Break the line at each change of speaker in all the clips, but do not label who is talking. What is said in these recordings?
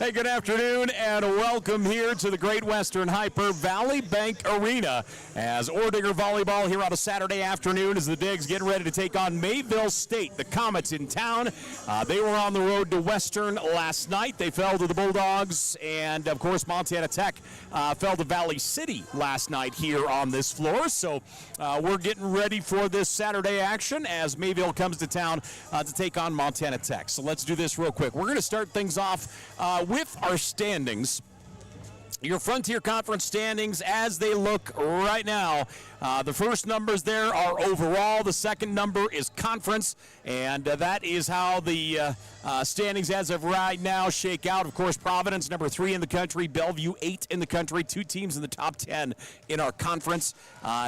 Hey, good afternoon and welcome here to the Great Western Hyper Valley Bank Arena as Orediggers volleyball here on a Saturday afternoon as the Digs getting ready to take on Mayville State. The Comets in town. They were on the road to Western last night. They fell to the Bulldogs, and of course Montana Tech fell to Valley City last night here on this floor. So we're getting ready for this Saturday action as Mayville comes to town to take on Montana Tech. So let's do this real quick. We're going to start things off with our standings. Your Frontier Conference standings as they look right now. The first numbers there are overall. The second number is conference, and that is how the standings as of right now shake out. Of course, Providence, number 3 in the country. Bellevue, 8 in the country. 2 teams in the top 10 in our conference.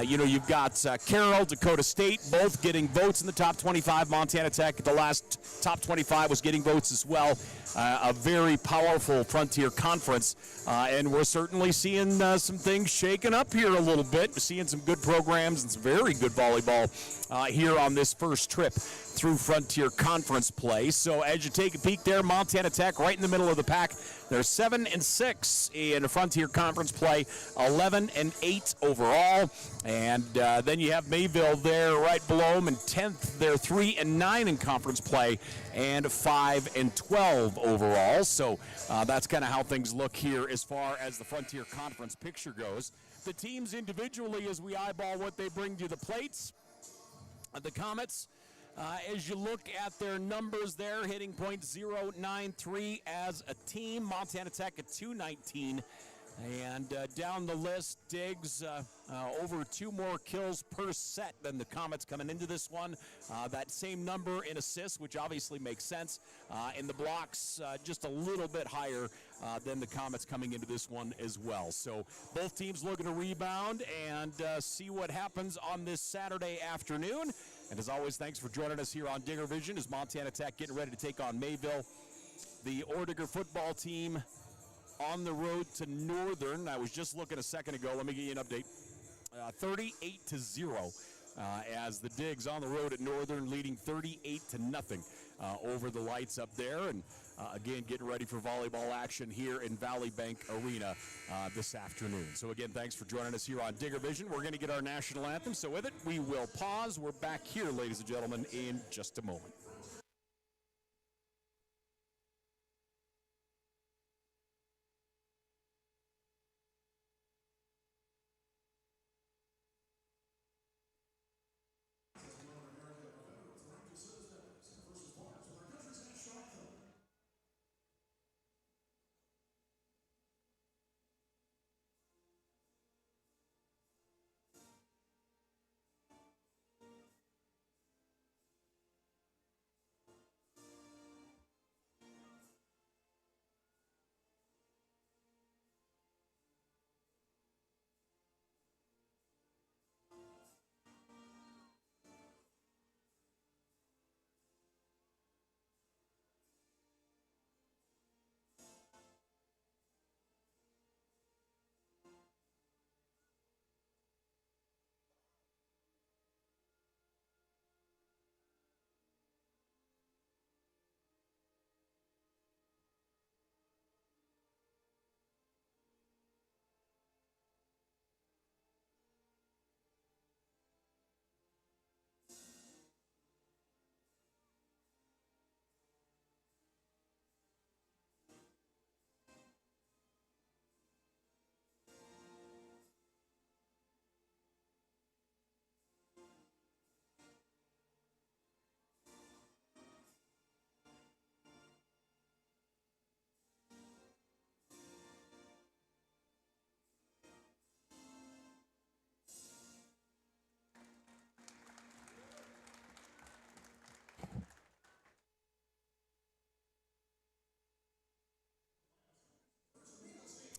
You've got Carroll, Dakota State, both getting votes in the top 25. Montana Tech, the last top 25, was getting votes as well. A very powerful Frontier Conference, and we're certainly seeing some things shaking up here a little bit. We're seeing some good programs and some very good volleyball here on this first trip through Frontier Conference play. So as you take a peek there, Montana Tech right in the middle of the pack. They're 7-6 in Frontier Conference play, 11-8 overall. And then you have Mayville there right below them in 10th. They're 3-9 in conference play and 5-12 overall. So that's kind of how things look here as far as the Frontier Conference picture goes. The teams individually, as we eyeball what they bring to the plates, the Comets, as you look at their numbers there, hitting .093 as a team. Montana Tech at .219. And down the list, Diggs over 2 more kills per set than the Comets coming into this one. That same number in assists, which obviously makes sense. In the blocks, just a little bit higher than the Comets coming into this one as well. So both teams looking to rebound and see what happens on this Saturday afternoon. And as always, thanks for joining us here on Digger Vision as Montana Tech getting ready to take on Mayville. The Orediggers football team on the road to Northern. I was just looking a second ago. Let me give you an update. 38-0 as the Digs on the road at Northern, leading 38-0 over the lights up there. And again, getting ready for volleyball action here in Valley Bank Arena this afternoon. So again, thanks for joining us here on Digger Vision. We're going to get our national anthem. So with it, we will pause. We're back here, ladies and gentlemen, in just a moment.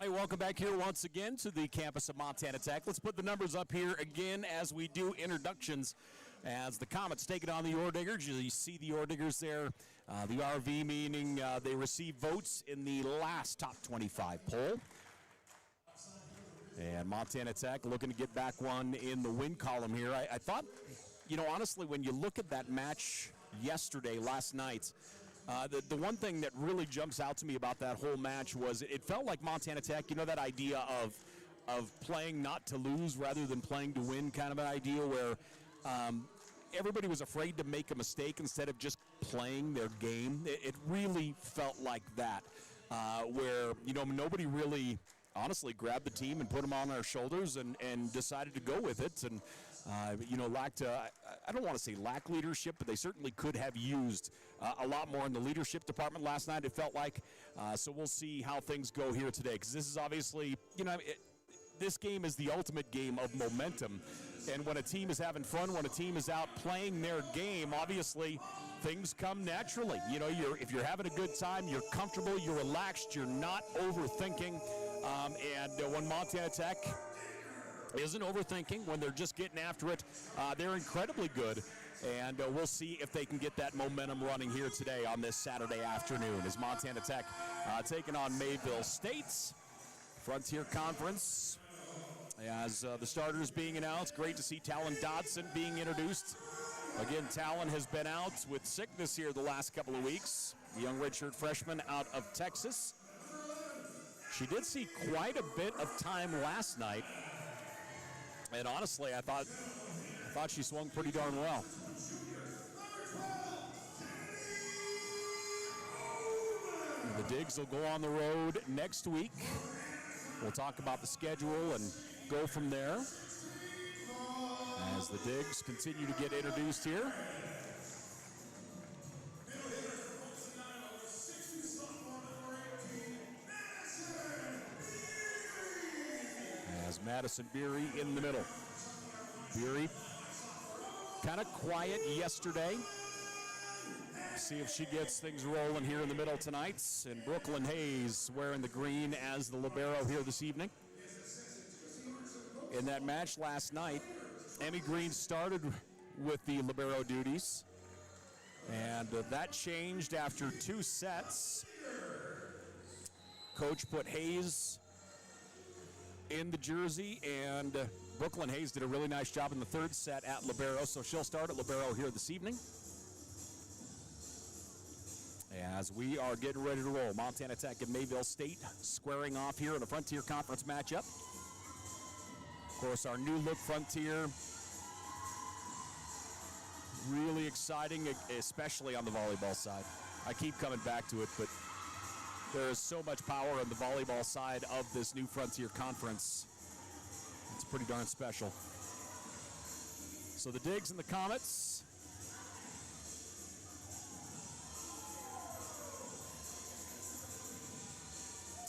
Hey, welcome back here once again to the campus of Montana Tech. Let's put the numbers up here again as we do introductions. As the Comets take it on the Orediggers, you see the Orediggers there, the RV meaning they receive votes in the last top 25 poll. And Montana Tech looking to get back one in the win column here. I thought, honestly, when you look at that match yesterday, last night, The one thing that really jumps out to me about that whole match was it felt like Montana Tech, that idea of playing not to lose rather than playing to win kind of an idea where everybody was afraid to make a mistake instead of just playing their game. It really felt like that, where, nobody really honestly grabbed the team and put them on our shoulders and decided to go with it. And, lacked, I don't want to say lack leadership, but they certainly could have used a lot more in the leadership department last night, it felt like. So we'll see how things go here today, because this is obviously, this game is the ultimate game of momentum. And when a team is having fun, when a team is out playing their game, obviously things come naturally. If you're having a good time, you're comfortable, you're relaxed, you're not overthinking. And when Montana Tech isn't overthinking, when they're just getting after it, they're incredibly good. And we'll see if they can get that momentum running here today on this Saturday afternoon as Montana Tech taking on Mayville State. Frontier Conference, as the starters being announced. Great to see Talon Dodson being introduced. Again, Talon has been out with sickness here the last couple of weeks. The young redshirt freshman out of Texas. She did see quite a bit of time last night. And honestly, I thought she swung pretty darn well. The Digs will go on the road next week. We'll talk about the schedule and go from there as the Digs continue to get introduced here. As Madison Beery in the middle. Beery kind of quiet yesterday. See if she gets things rolling here in the middle tonight. And Brooklyn Hayes wearing the green as the libero here this evening. In that match last night, Emmy Green started with the libero duties. And that changed after 2 sets. Coach put Hayes in the jersey, and Brooklyn Hayes did a really nice job in the 3rd set at libero, so she'll start at libero here this evening. As we are getting ready to roll, Montana Tech and Mayville State squaring off here in a Frontier Conference matchup. Of course, our new look Frontier, really exciting, especially on the volleyball side. I keep coming back to it, but there is so much power on the volleyball side of this new Frontier Conference. It's pretty darn special. So the Digs and the Comets.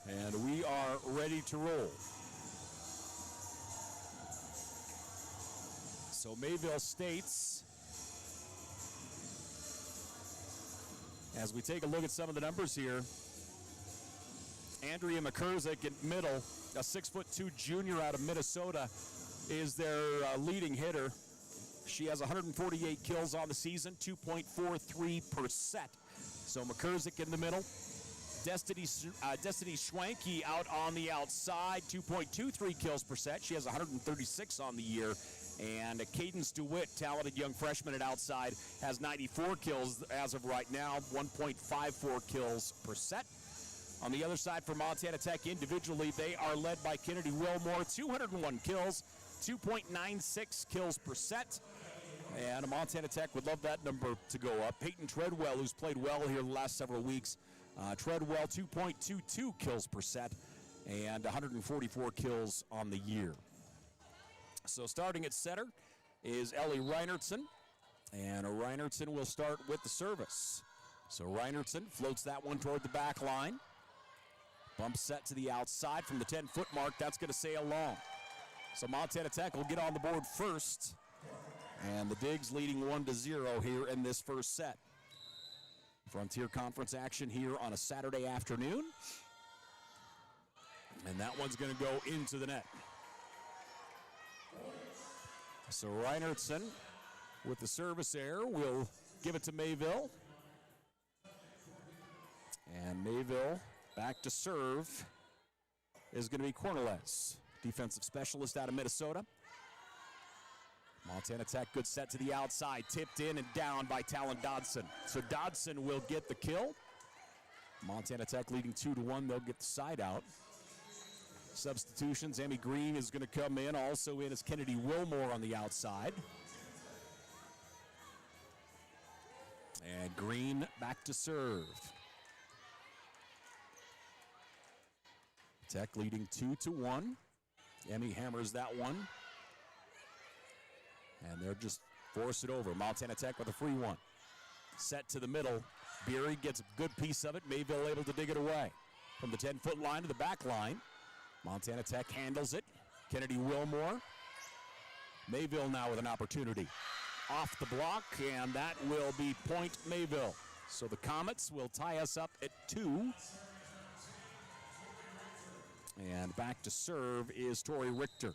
And we are ready to roll. So Mayville State's, as we take a look at some of the numbers here, Andrea McCurzick in middle, a 6'2" junior out of Minnesota, is their leading hitter. She has 148 kills on the season, 2.43 per set. So McCurzick in the middle. Destiny Schwanke out on the outside, 2.23 kills per set. She has 136 on the year. And Cadence DeWitt, talented young freshman at outside, has 94 kills as of right now, 1.54 kills per set. On the other side for Montana Tech individually, they are led by Kennedy Wilmore, 201 kills, 2.96 kills per set. And Montana Tech would love that number to go up. Peyton Treadwell, who's played well here the last several weeks, Treadwell 2.22 kills per set and 144 kills on the year. So starting at center is Ellie Reinertsen, and Reinertsen will start with the service. So Reinertsen floats that one toward the back line. Bump set to the outside from the 10-foot mark. That's going to sail long. So Montana Tech will get on the board first, and the Digs leading 1-0 here in this first set. Frontier Conference action here on a Saturday afternoon. And that one's going to go into the net. So Reinertsen with the service error will give it to Mayville. And Mayville back to serve is going to be Cornelius, defensive specialist out of Minnesota. Montana Tech, good set to the outside, tipped in and down by Talon Dodson. So Dodson will get the kill. Montana Tech leading 2-1, they'll get the side out. Substitutions, Emmy Green is going to come in. Also in is Kennedy Wilmore on the outside. And Green back to serve. Tech leading 2-1. Emmy hammers that one. And they'll just force it over. Montana Tech with a free one. Set to the middle. Beery gets a good piece of it. Mayville able to dig it away. From the 10-foot line to the back line. Montana Tech handles it. Kennedy Wilmore. Mayville now with an opportunity. Off the block, and that will be point Mayville. So the Comets will tie us up at 2. And back to serve is Tori Richter.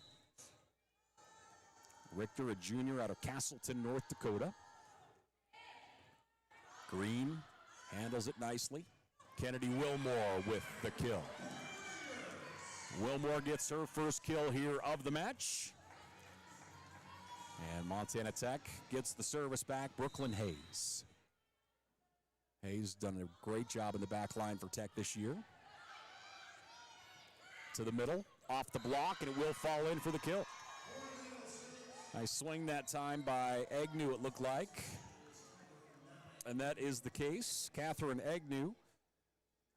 Richter, a junior out of Castleton, North Dakota. Green handles it nicely. Kennedy Wilmore with the kill. Wilmore gets her first kill here of the match. And Montana Tech gets the service back, Brooklyn Hayes. Hayes done a great job in the back line for Tech this year. To the middle, off the block, and it will fall in for the kill. Nice swing that time by Agnew, it looked like. And that is the case. Catherine Agnew,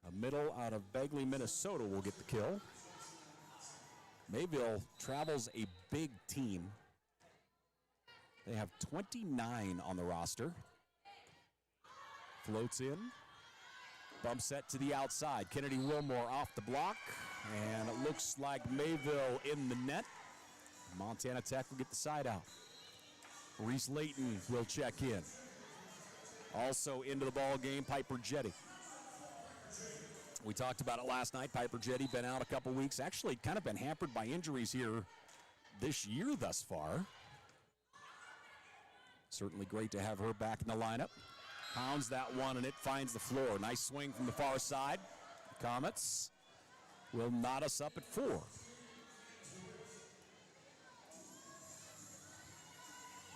a middle out of Bagley, Minnesota, will get the kill. Mayville travels a big team. They have 29 on the roster. Floats in. Bump set to the outside. Kennedy Wilmore off the block. And it looks like Mayville in the net. Montana Tech will get the side out. Reese Layton will check in. Also into the ball game, Piper Jetty. We talked about it last night. Piper Jetty been out a couple weeks. Actually kind of been hampered by injuries here this year thus far. Certainly great to have her back in the lineup. Pounds that one and it finds the floor. Nice swing from the far side. The Comets will knot us up at 4.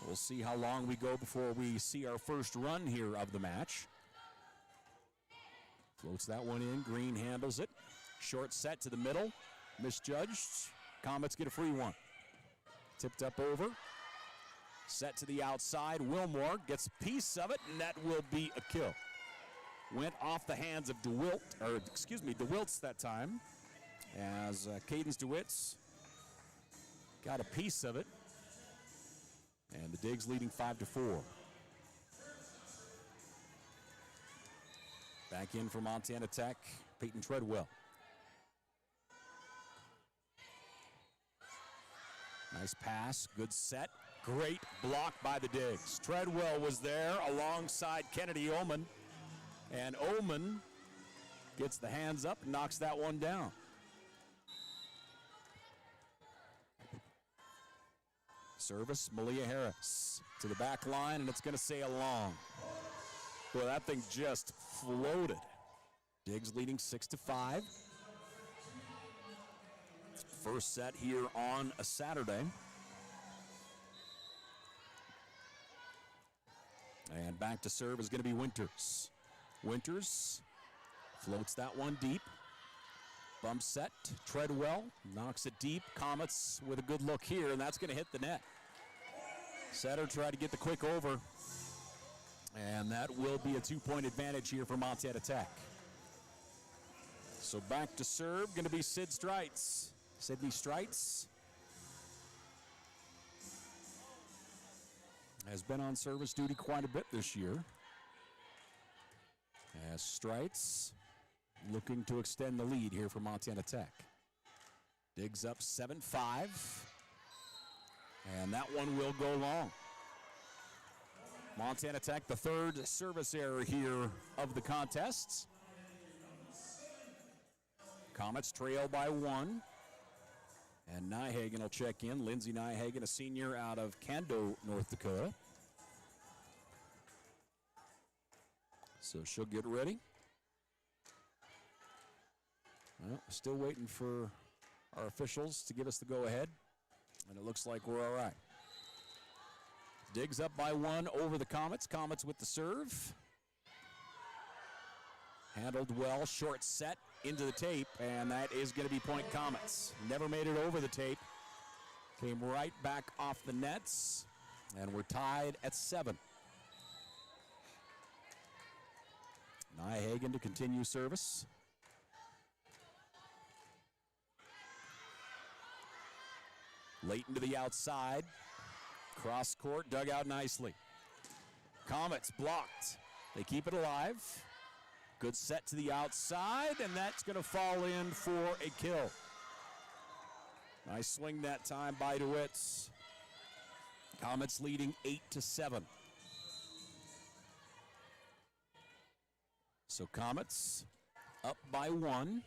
We'll see how long we go before we see our first run here of the match. Floats that one in. Green handles it. Short set to the middle. Misjudged. Comets get a free one. Tipped up over. Set to the outside. Wilmore gets a piece of it, and that will be a kill. Went off the hands of DeWiltz that time, as Cadence DeWitz got a piece of it. And the Digs leading 5-4. Back in for Montana Tech, Peyton Treadwell. Nice pass, good set, great block by the Digs. Treadwell was there alongside Kennedy Oman, and Oman gets the hands up and knocks that one down. Service, Malia Harris to the back line, and it's going to sail long. Boy, that thing just floated. Digs leading 6-5. First set here on a Saturday. And back to serve is going to be Winters. Winters floats that one deep. Bump set, Treadwell knocks it deep. Comets with a good look here, and that's going to hit the net. Setter tried to get the quick over, and that will be a 2-point advantage here for Montana Tech. So back to serve, going to be Sydney Streitz has been on service duty quite a bit this year. As Streitz looking to extend the lead here for Montana Tech. Digs up 7-5. And that one will go long. Montana Tech, the third service error here of the contests. Comets trail by 1. And Nyhagen will check in. Lindsay Nyhagen, a senior out of Cando, North Dakota. So she'll get ready. Well, still waiting for our officials to give us the go-ahead, and it looks like we're all right. Diggs up by 1 over the Comets. Comets with the serve. Handled well, short set into the tape, and that is going to be point Comets. Never made it over the tape. Came right back off the nets, and we're tied at 7. Nyhagen to continue service. Leighton to the outside. Cross court, dug out nicely. Comets blocked. They keep it alive. Good set to the outside, and that's going to fall in for a kill. Nice swing that time by DeWitts. Comets leading 8-7. So Comets up by 1.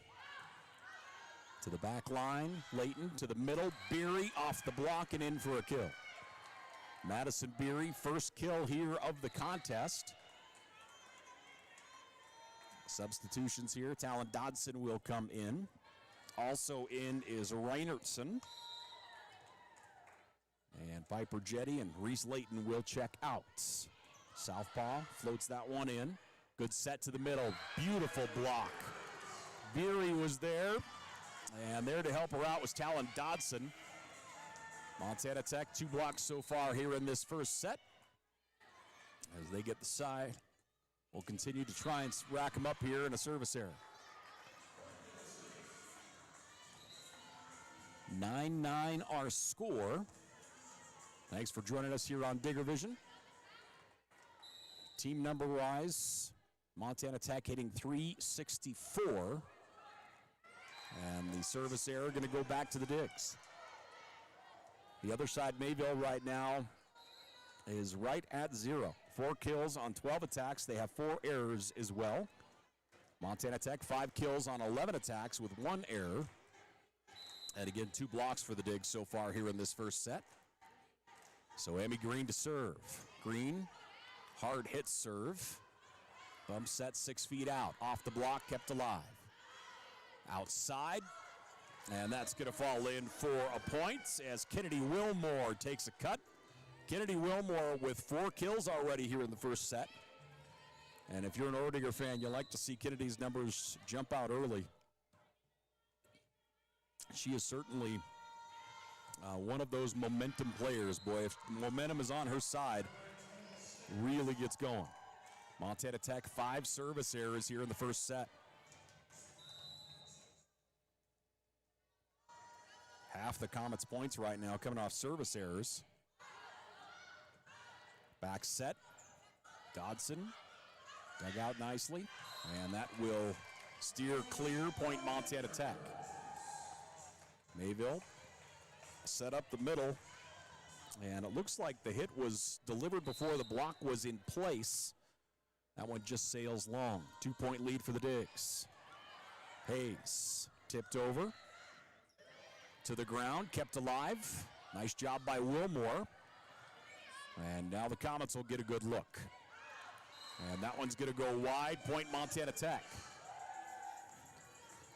To the back line, Leighton to the middle, Beery off the block and in for a kill. Madison Beery, first kill here of the contest. Substitutions here, Talon Dodson will come in. Also in is Reinertson. And Piper Jetty and Reese Leighton will check out. Southpaw floats that one in. Good set to the middle, beautiful block. Beery was there, and there to help her out was Talon Dodson. Montana Tech 2 blocks so far here in this first set. As they get the side, we'll continue to try and rack them up here in a service error. 9-9 our score. Thanks for joining us here on Digger Vision. Team number-wise, Montana Tech hitting .364. And the service error going to go back to the Digs. The other side, Mayville right now is right at 0. 4 kills on 12 attacks. They have 4 errors as well. Montana Tech 5 kills on 11 attacks with 1 error. And again, 2 blocks for the Digs so far here in this first set. So Amy Green to serve. Green, hard hit serve. Bump set 6 feet out. Off the block, kept alive. Outside, and that's going to fall in for a point as Kennedy Wilmore takes a cut. Kennedy Wilmore with 4 kills already here in the first set. And if you're an Oredigger fan, you like to see Kennedy's numbers jump out early. She is certainly one of those momentum players. Boy, if momentum is on her side, really gets going. Montana Tech 5 service errors here in the first set. Half the Comets' points right now coming off service errors. Back set. Dodson dug out nicely, and that will steer clear, point Montana Tech. Mayville set up the middle, and it looks like the hit was delivered before the block was in place. That one just sails long. 2-point lead for the Digs. Hayes tipped over. To the ground, kept alive. Nice job by Wilmore. And now the Comets will get a good look. And that one's going to go wide, point Montana Tech.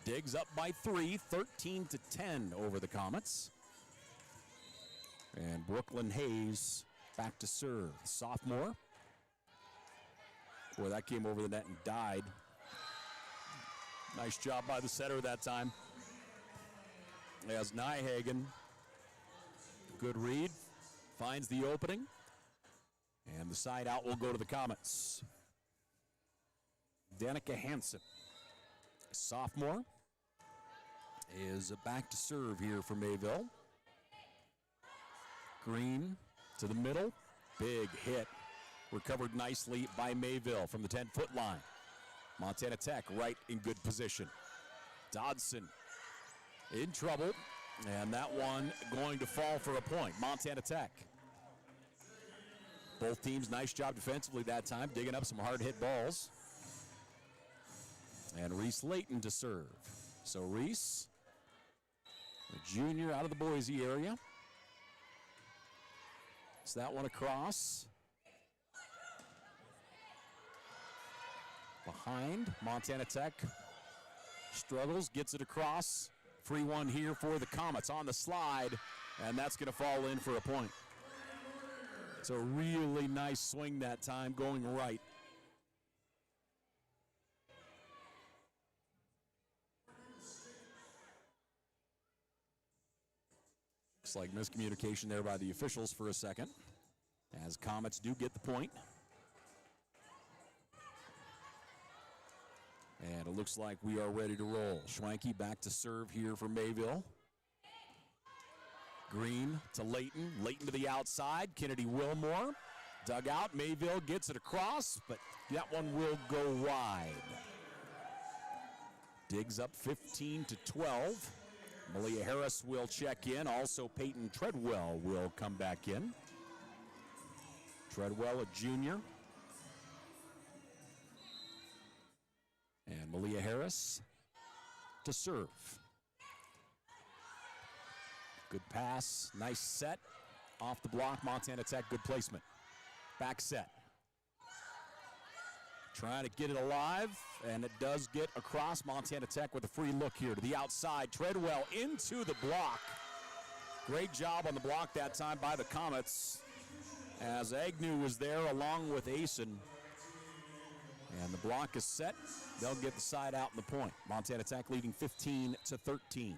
Digs up by 3, 13-10 over the Comets. And Brooklyn Hayes back to serve. Sophomore. Boy, that came over the net and died. Nice job by the setter that time. As Nyhagen, good read, finds the opening, and the side out will go to the Comets. Danica Hansen, sophomore, is back to serve here for Mayville. Green to the middle, big hit, recovered nicely by Mayville from the 10-foot line. Montana Tech right in good position. Dodson in trouble, and that one going to fall for a point. Montana Tech. Both teams, nice job defensively that time, digging up some hard-hit balls. And Reese Leighton to serve. So Reese, the junior out of the Boise area. It's that one across. Behind, Montana Tech struggles, gets it across. Free one here for the Comets on the slide, and that's going to fall in for a point. It's a really nice swing that time, going right. Looks like miscommunication there by the officials for a second, as Comets do get the point. And it looks like we are ready to roll. Schwanke back to serve here for Mayville. Green to Layton. Layton to the outside. Kennedy Wilmore. Dug out. Mayville gets it across, but that one will go wide. Digs up 15-12. Malia Harris will check in. Also, Peyton Treadwell will come back in. Treadwell, a junior. And Malia Harris to serve. Good pass, nice set. Off the block, Montana Tech, good placement. Back set. Trying to get it alive, and it does get across. Montana Tech with a free look here to the outside. Treadwell into the block. Great job on the block that time by the Comets, as Agnew was there along with Asen. And the block is set. They'll get the side out in the point. Montana Tech leading 15-13.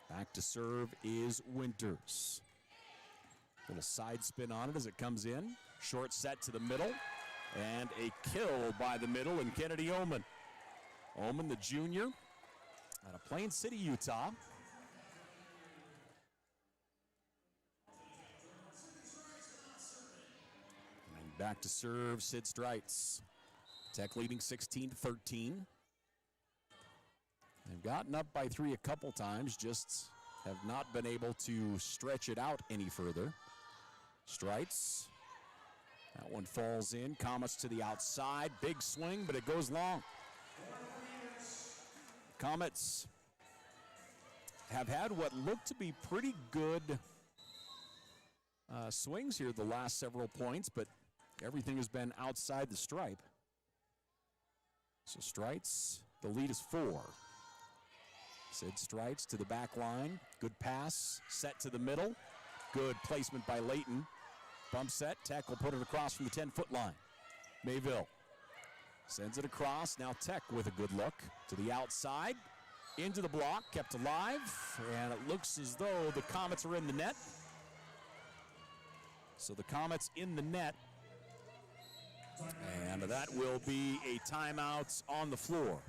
Back to serve is Winters. Little side spin on it as it comes in. Short set to the middle. And a kill by the middle and Kennedy Oman. Oman, the junior, out of Plain City, Utah. And back to serve, Sid Streitz. Tech leading 16-13. They've gotten up by 3 a couple times, just have not been able to stretch it out any further. Streitz. That one falls in. Comets to the outside. Big swing, but it goes long. Comets have had what looked to be pretty good swings here the last several points, but everything has been outside the stripe. So Streitz, the lead is 4. Sid Streitz to the back line. Good pass. Set to the middle. Good placement by Layton. Bump set. Tech will put it across from the 10-foot line. Mayville sends it across. Now Tech with a good look to the outside. Into the block. Kept alive. And it looks as though the Comets are in the net. So the Comets in the net. And that will be a timeout on the floor.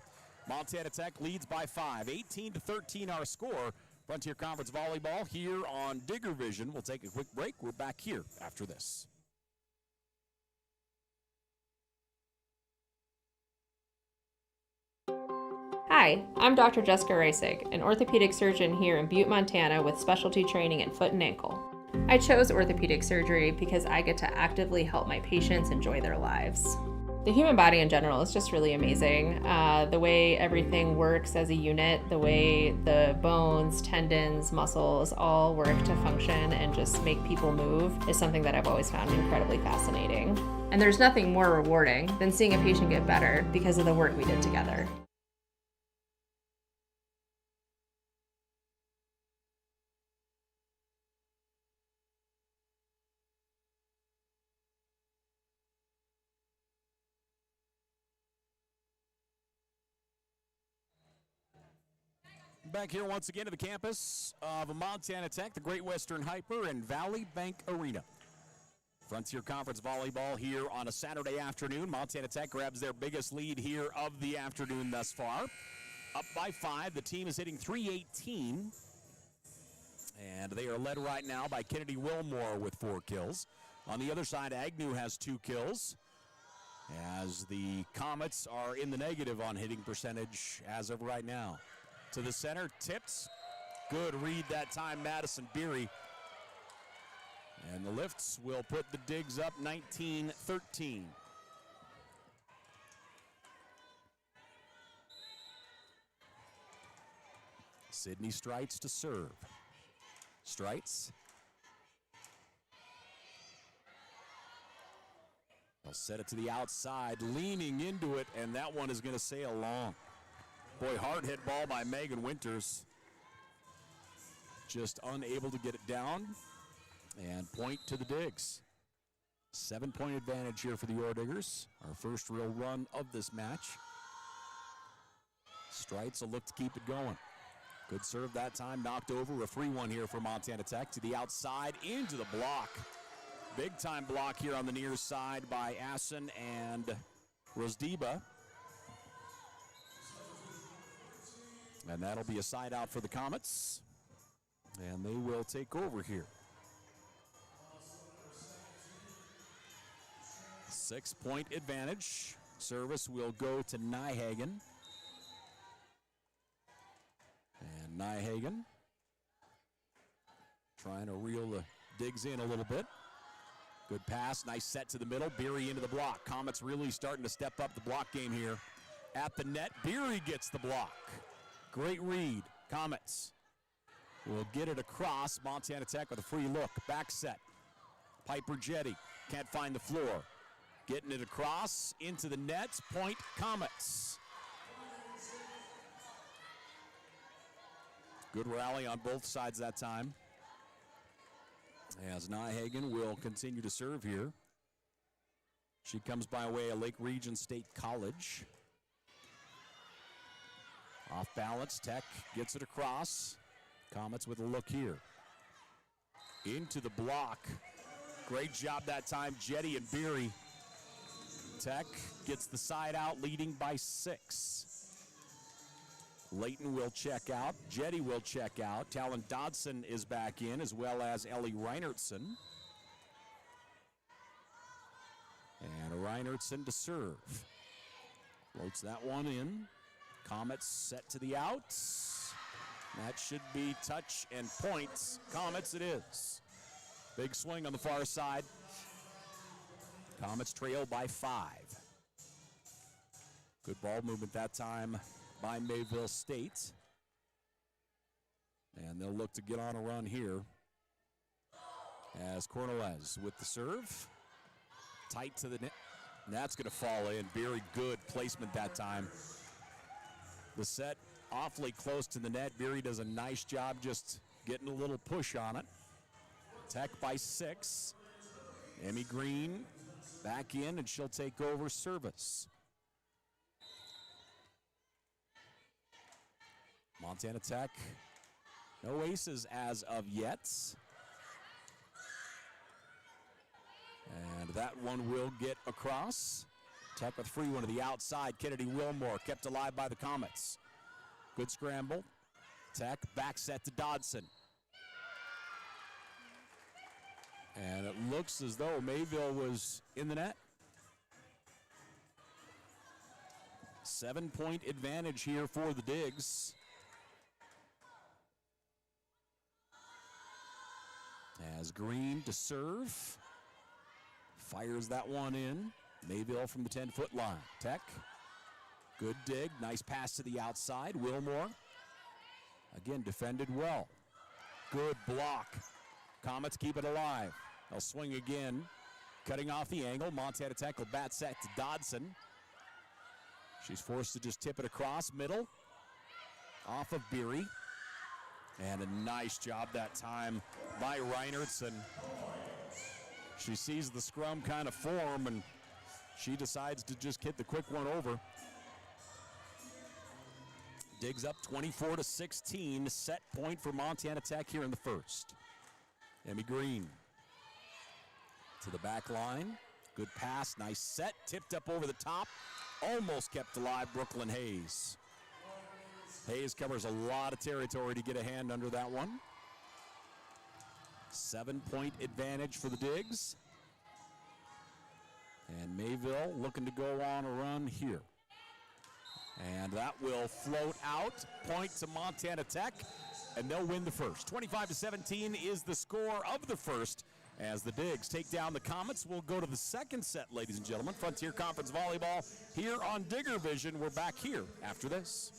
Montana Tech leads by 5. 18-13 our score. Frontier Conference Volleyball here on Digger Vision. We'll take a quick break. We're back here after this.
Hi, I'm Dr. Jessica Reisig, an orthopedic surgeon here in Butte, Montana with specialty training in foot and ankle. I chose orthopedic surgery because I get to actively help my patients enjoy their lives. The human body in general is just really amazing. The way everything works as a unit, the way the bones, tendons, muscles all work to function and just make people move is something that I've always found incredibly fascinating. And there's nothing more rewarding than seeing a patient get better because of the work we did together.
Back here once again to the campus of Montana Tech, the Great Western Hyper and Valley Bank Arena. Frontier Conference Volleyball here on a Saturday afternoon. Montana Tech grabs their biggest lead here of the afternoon thus far. Up by 5, the team is hitting .318. And they are led right now by Kennedy Wilmore with 4 kills. On the other side, Agnew has 2 kills, as the Comets are in the negative on hitting percentage as of right now. To the center, tips. Good read that time, Madison Beery. And the lifts will put the Digs up 19-13. Sydney Streitz to serve. Streitz. They'll set it to the outside, leaning into it, and that one is going to sail long. Boy, hard hit ball by Megan Winters. Just unable to get it down. And point to the Digs. 7-point advantage here for the Orediggers. Our first real run of this match. Strites will look to keep it going. Good serve that time, knocked over. A free one here for Montana Tech to the outside, into the block. Big time block here on the near side by Assen and Rosdiba. And that'll be a side out for the Comets. And they will take over here. 6-point advantage. Service will go to Nyhagen. And Nyhagen trying to reel the Digs in a little bit. Good pass, nice set to the middle. Beery into the block. Comets really starting to step up the block game here. At the net, Beery gets the block. Great read. Comets will get it across. Montana Tech with a free look. Back set. Piper Jetty can't find the floor. Getting it across into the nets. Point Comets. Good rally on both sides that time. As Nyhagen will continue to serve here. She comes by way of Lake Region State College. Off balance, Tech gets it across. Comets with a look here. Into the block. Great job that time, Jetty and Beery. Tech gets the side out, leading by 6. Layton will check out. Jetty will check out. Talon Dodson is back in, as well as Ellie Reinertsen. And Reinertsen to serve. Floats that one in. Comets set to the outs. That should be touch and points. Comets it is. Big swing on the far side. Comets trail by 5. Good ball movement that time by Mayville State. And they'll look to get on a run here as Cornelez with the serve. Tight to the net. And that's going to fall in. Very good placement that time. The set awfully close to the net. Beery does a nice job just getting a little push on it. Tech by 6. Emmy Green back in, and she'll take over service. Montana Tech, no aces as of yet. And that one will get across. Tech with free one to the outside. Kennedy Wilmore kept alive by the Comets. Good scramble. Tech back set to Dodson. And it looks as though Mayville was in the net. 7-point advantage here for the Digs. As Green to serve. Fires that one in. Mayville from the 10-foot line. Tech, good dig, nice pass to the outside. Wilmore, again, defended well. Good block. Comets keep it alive. They'll swing again, cutting off the angle. Montana Tech will bat set to Dodson. She's forced to just tip it across, middle, off of Beery. And a nice job that time by Reinertsen. She sees the scrum kind of form, and she decides to just hit the quick one over. Digs up 24-16. Set point for Montana Tech here in the first. Emmy Green to the back line. Good pass, nice set, tipped up over the top. Almost kept alive Brooklyn Hayes. Hayes covers a lot of territory to get a hand under that one. 7-point advantage for the Digs. And Mayville looking to go on a run here. And that will float out. Point to Montana Tech, and they'll win the first. 25-17 is the score of the first. As the Digs take down the Comets, we'll go to the second set, ladies and gentlemen. Frontier Conference Volleyball here on Digger Vision. We're back here after this.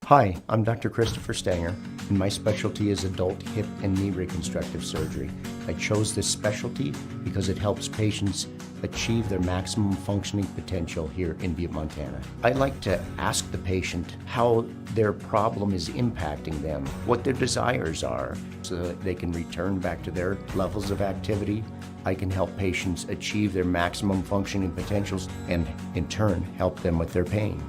Hi, I'm Dr. Christopher Stanger, and my specialty is adult hip and knee reconstructive surgery. I chose this specialty because it helps patients achieve their maximum functioning potential here in Butte, Montana. I like to ask the patient how their problem is impacting them, what their desires are, so that they can return back to their levels of activity. I can help patients achieve their maximum functioning potentials and, in turn, help them with their pain.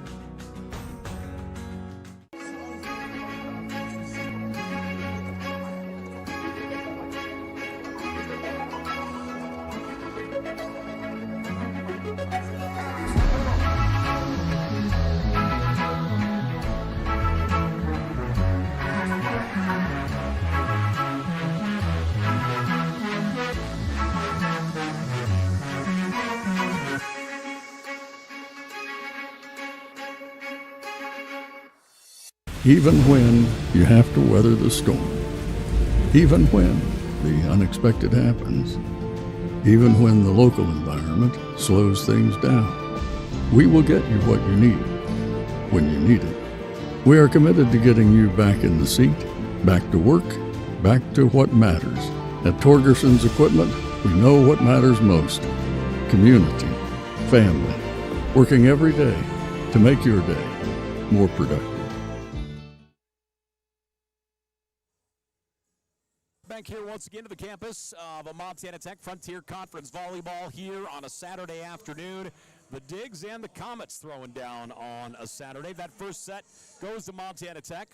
Even when you have to weather the storm, even when the unexpected happens, even when the local environment slows things down, we will get you what you need when you need it. We are committed to getting you back in the seat, back to work, back to what matters. At Torgerson's Equipment, we know what matters most: community, family, working every day to make your day more productive.
Back here once again to the campus of Montana Tech Frontier Conference Volleyball here on a Saturday afternoon. The Digs and the Comets throwing down on a Saturday. That first set goes to Montana Tech.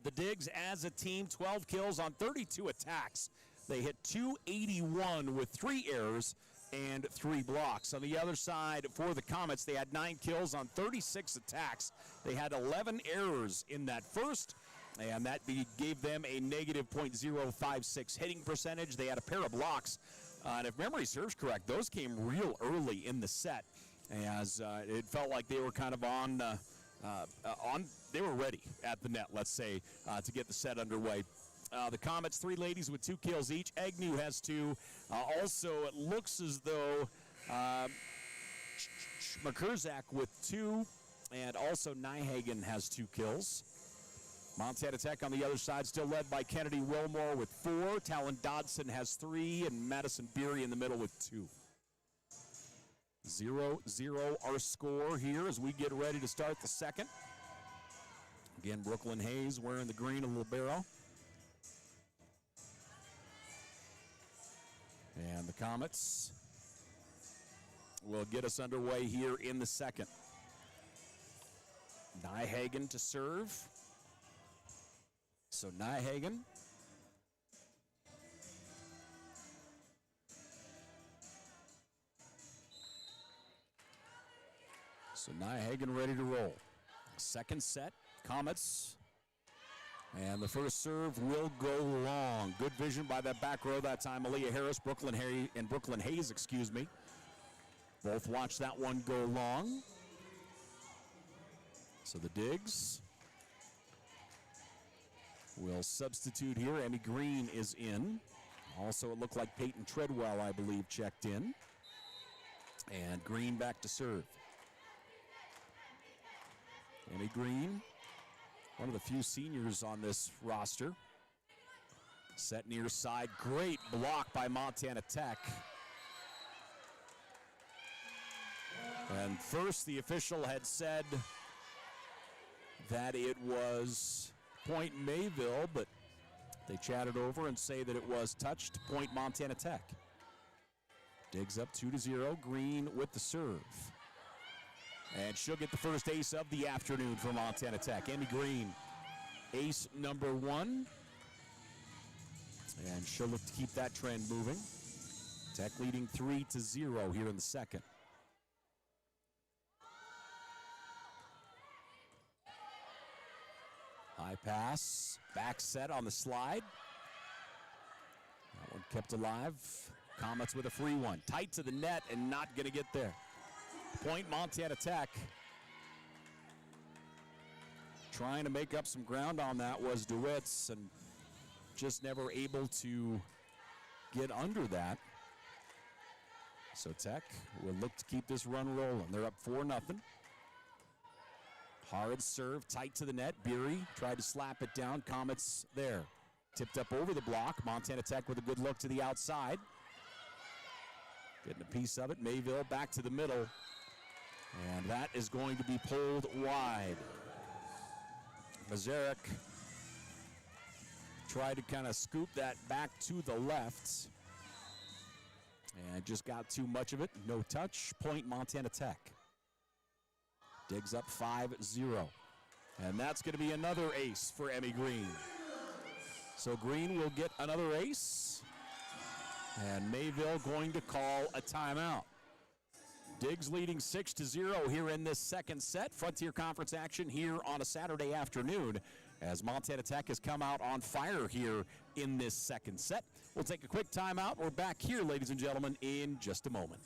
The Digs as a team, 12 kills on 32 attacks. They hit 281 with 3 errors and 3 blocks. On the other side for the Comets, they had 9 kills on 36 attacks. They had 11 errors in that first, and that gave them a negative .056 hitting percentage. They had a pair of blocks, and if memory serves correct, those came real early in the set, as it felt like they were kind of they were ready at the net, let's say, to get the set underway. The Comets, 3 ladies with 2 kills each. Agnew has 2. Also, it looks as though McCurzak with 2, and also Nyhagen has 2 kills. Montana Tech on the other side still led by Kennedy Wilmore with 4. Talon Dodson has 3, and Madison Beery in the middle with 2. 0-0 our score here as we get ready to start the second. Again, Brooklyn Hayes wearing the green of libero. And the Comets will get us underway here in the second. Nyhagen to serve. So Nyhagen. So Nyhagen ready to roll. Second set, Comets. And the first serve will go long. Good vision by that back row that time. Aaliyah Harris, Brooklyn Hayes, excuse me. Both watch that one go long. So the Digs will substitute here. Emmy Green is in. Also, it looked like Peyton Treadwell, I believe, checked in. And Green back to serve. Emmy Green, one of the few seniors on this roster. Set near side. Great block by Montana Tech. And first, the official had said that it was point Mayville, but they chatted over and say that it was touched point Montana Tech. Digs up 2-0. Green with the serve. And she'll get the first ace of the afternoon for Montana Tech. Emmy Green, ace number 1. And she'll look to keep that trend moving. Tech leading 3-0 here in the second. High pass, back set on the slide. That one kept alive. Comets with a free one. Tight to the net and not going to get there. Point Montana Tech. Trying to make up some ground on that was DeWitt's, and just never able to get under that. So Tech will look to keep this run rolling. They're up 4-0. Hard serve, tight to the net. Beery tried to slap it down. Comets there. Tipped up over the block. Montana Tech with a good look to the outside. Getting a piece of it. Mayville back to the middle. And that is going to be pulled wide. Mazarek tried to kind of scoop that back to the left. And just got too much of it. No touch. Point Montana Tech. Digs up 5-0. And that's going to be another ace for Emmy Green. So Green will get another ace. And Mayville going to call a timeout. Diggs leading 6-0 here in this second set. Frontier Conference action here on a Saturday afternoon as Montana Tech has come out on fire here in this second set. We'll take a quick timeout. We're back here, ladies and gentlemen, in just a moment.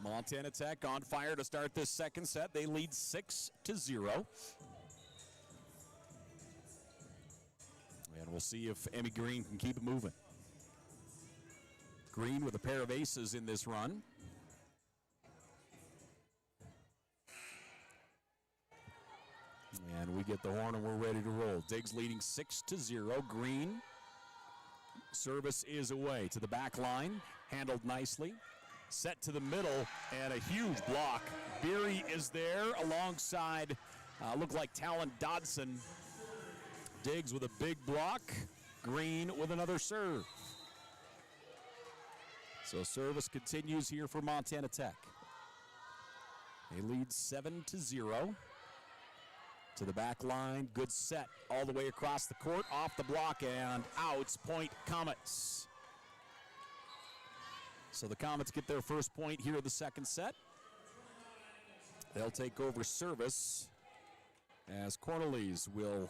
Montana Tech on fire to start this second set. They lead 6-0. And we'll see if Emmy Green can keep it moving. Green with a pair of aces in this run. And we get the horn and we're ready to roll. Diggs leading 6-0. Green. Service is away to the back line. Handled nicely. Set to the middle, and a huge block. Beery is there alongside, looked like Talon Dodson. Diggs with a big block. Green with another serve. So service continues here for Montana Tech. They lead 7-0. To the back line, good set all the way across the court, off the block, and out. Point Comets. So the Comets get their first point here in the second set. They'll take over service as Cornelies will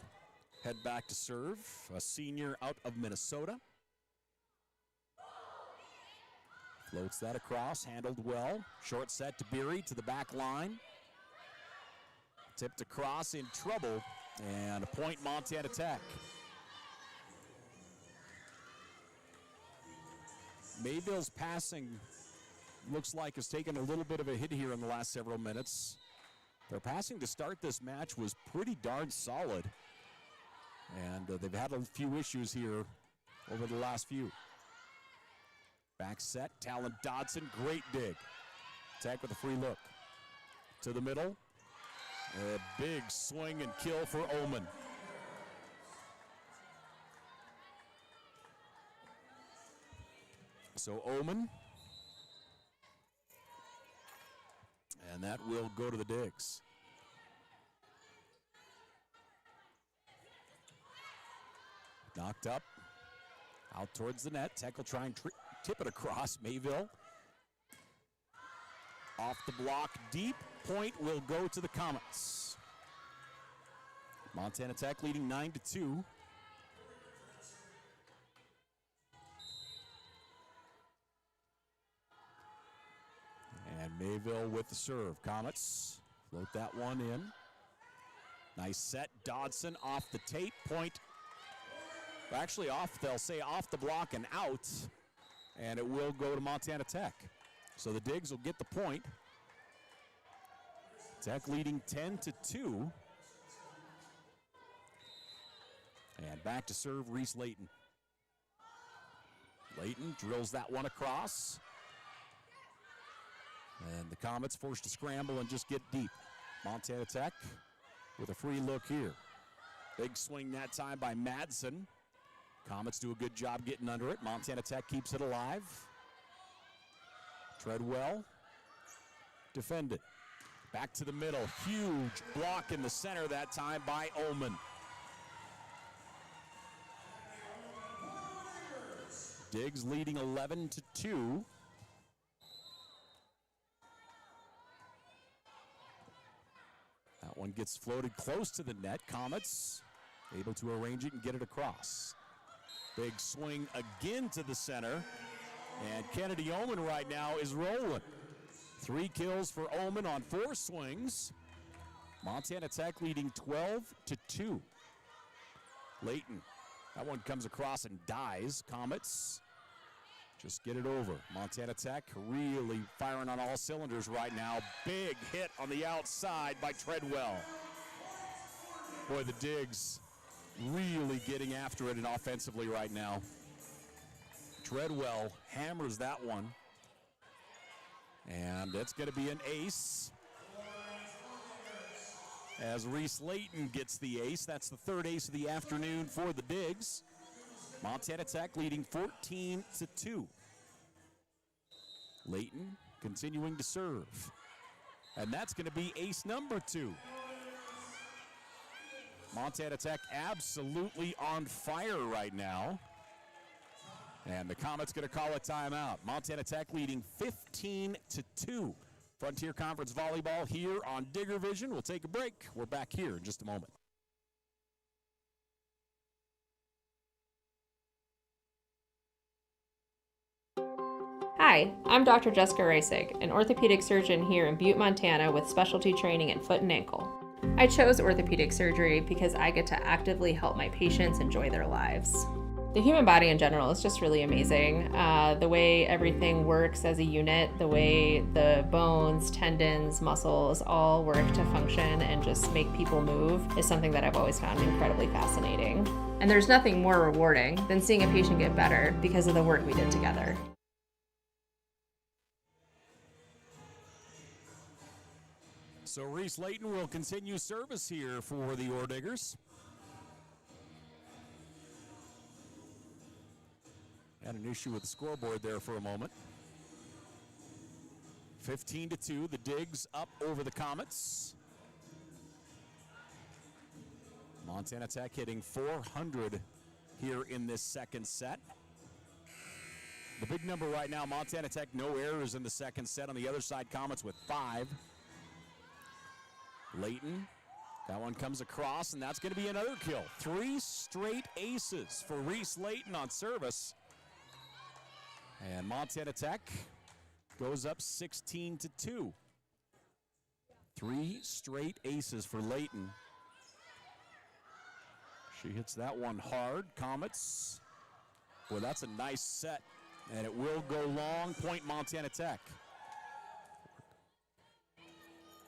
head back to serve, a senior out of Minnesota. Floats that across, handled well. Short set to Beery to the back line. Tipped across, in trouble, and a point Montana Tech. Mayville's passing looks like has taken a little bit of a hit here in the last several minutes. Their passing to start this match was pretty darn solid. And they've had a few issues here over the last few. Back set, Talon Dodson, great dig. Tech with a free look. To the middle, a big swing and kill for Oman. So Oman, and that will go to the Diggs. Knocked up, out towards the net. Tech will try and tip it across. Mayville off the block, deep. Point will go to the Comets. Montana Tech leading 9-2. And Mayville with the serve. Comets float that one in. Nice set. Dodson off the tape. Point. Actually off, they'll say off the block and out. And it will go to Montana Tech. So the Diggs will get the point. Tech leading 10-2. And back to serve Reese Layton. Layton drills that one across. And the Comets forced to scramble and just get deep. Montana Tech with a free look here. Big swing that time by Madsen. Comets do a good job getting under it. Montana Tech keeps it alive. Treadwell. Defended. Back to the middle. Huge block in the center that time by Oman. Diggs leading 11-2. That one gets floated close to the net. Comets able to arrange it and get it across. Big swing again to the center. And Kennedy Oman right now is rolling. 3 kills for Oman on 4 swings. Montana Tech leading 12-2. Layton, that one comes across and dies. Comets just get it over. Montana Tech really firing on all cylinders right now. Big hit on the outside by Treadwell. Boy, the Diggs really getting after it and offensively right now. Treadwell hammers that one. And it's going to be an ace. As Reese Layton gets the ace. That's the 3rd ace of the afternoon for the Diggs. Montana Tech leading 14-2. Layton continuing to serve. And that's going to be ace number 2. Montana Tech absolutely on fire right now. And the Comets going to call a timeout. Montana Tech leading 15-2. Frontier Conference Volleyball here on Digger Vision. We'll take a break. We're back here in just a moment.
Hi, I'm Dr. Jessica Reisig, an orthopedic surgeon here in Butte, Montana with specialty training in foot and ankle. I chose orthopedic surgery because I get to actively help my patients enjoy their lives. The human body in general is just really amazing. The way everything works as a unit, the way the bones, tendons, muscles all work to function and just make people move is something that I've always found incredibly fascinating. And there's nothing more rewarding than seeing a patient get better because of the work we did together.
So Reese Layton will continue service here for the Orediggers. Had an issue with the scoreboard there for a moment. 15-2, the Diggs up over the Comets. Montana Tech hitting .400 here in this second set. The big number right now, Montana Tech, no errors in the second set. On the other side, Comets with 5. Layton, that one comes across, and that's going to be another kill. 3 straight aces for Reese Layton on service. And Montana Tech goes up 16-2. 3 straight aces for Layton. She hits that one hard. Comets. Boy, that's a nice set. And it will go long. Point Montana Tech.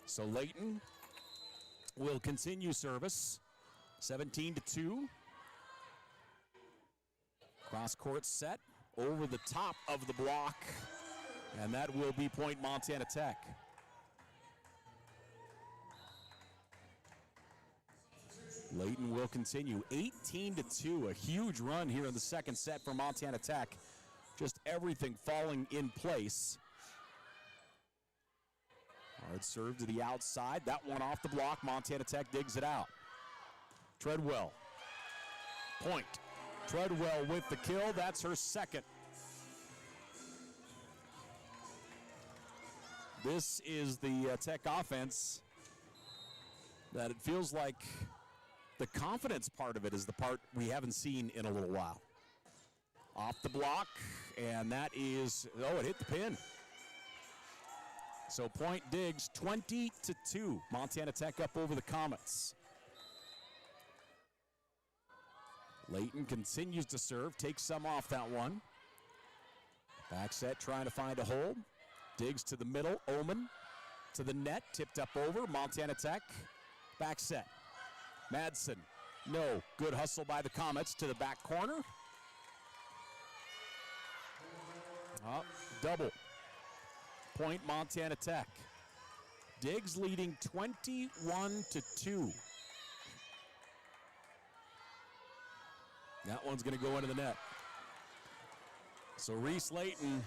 So Layton will continue service. 17-2. Cross court set. Over the top of the block, and that will be point Montana Tech. Layton will continue. 18-2, a huge run here in the second set for Montana Tech. Just everything falling in place. Hard serve to the outside. That one off the block. Montana Tech digs it out. Treadwell. Point. Treadwell with the kill. That's her second. This is the Tech offense that it feels like the confidence part of it is the part we haven't seen in a little while. Off the block, and that is, oh, it hit the pin. So point Diggs, 20-2. Montana Tech up over the Comets. Layton continues to serve, takes some off that one. Back set trying to find a hole. Diggs to the middle, Oman to the net, tipped up over, Montana Tech. Back set, Madsen, no, good hustle by the Comets to the back corner. Double, point Montana Tech. Diggs leading 21-2. That one's going to go into the net. So Reese Layton,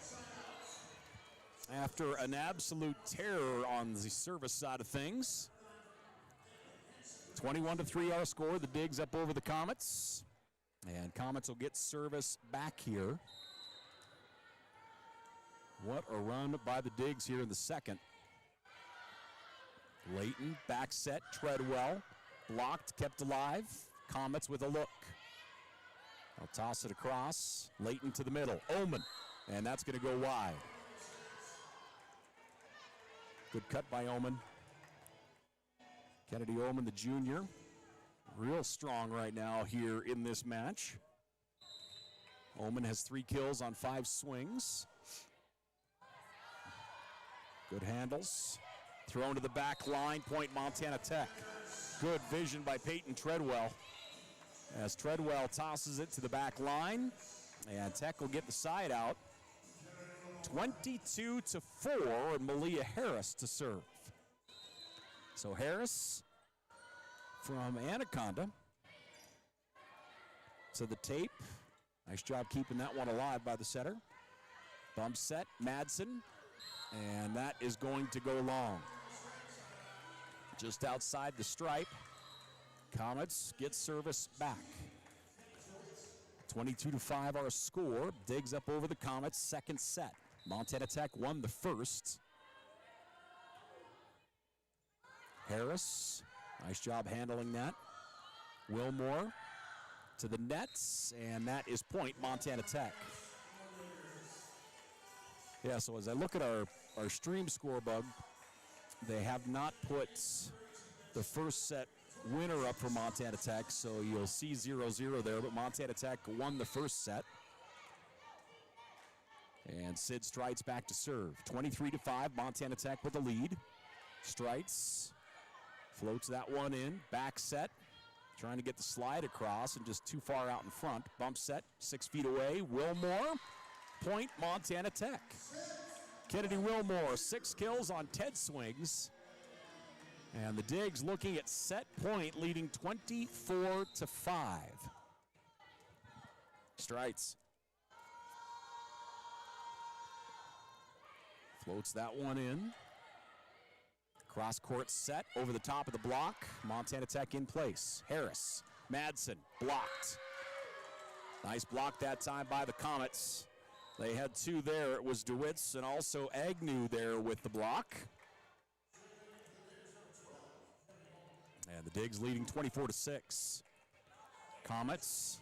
after an absolute terror on the service side of things, 21-3 our score. The Diggs up over the Comets. And Comets will get service back here. What a run by the Digs here in the second. Layton, back set, Treadwell, blocked, kept alive. Comets with a look. I'll toss it across. Layton to the middle. Oman, and that's going to go wide. Good cut by Oman. Kennedy Oman, the junior, real strong right now here in this match. Oman has 3 kills on 5 swings. Good handles. Thrown to the back line, point Montana Tech. Good vision by Peyton Treadwell. As Treadwell tosses it to the back line, and Tech will get the side out. 22-4, and Malia Harris to serve. So Harris from Anaconda to the tape. Nice job keeping that one alive by the setter. Bump set, Madsen, and that is going to go long. Just outside the stripe. Comets get service back. 22-5 our score. Digs up over the Comets, second set. Montana Tech won the first. Harris, nice job handling that. Wilmore to the nets, and that is point Montana Tech. Yeah, so as I look at our stream score, Bug, they have not put the first set winner up for Montana Tech, so you'll see 0-0 there, but Montana Tech won the first set. And Sid Strites back to serve. 23-5, Montana Tech with the lead. Strites floats that one in, back set, trying to get the slide across and just too far out in front. Bump set, 6 feet away. Wilmore, point Montana Tech. Kennedy Wilmore, 6 kills on 10 swings. And the Digs looking at set point, leading 24-5. Strites. Floats that one in. Cross court set over the top of the block. Montana Tech in place. Harris, Madsen, blocked. Nice block that time by the Comets. They had 2 there. It was DeWitt's and also Agnew there with the block. And the Digs leading 24-6. Comets.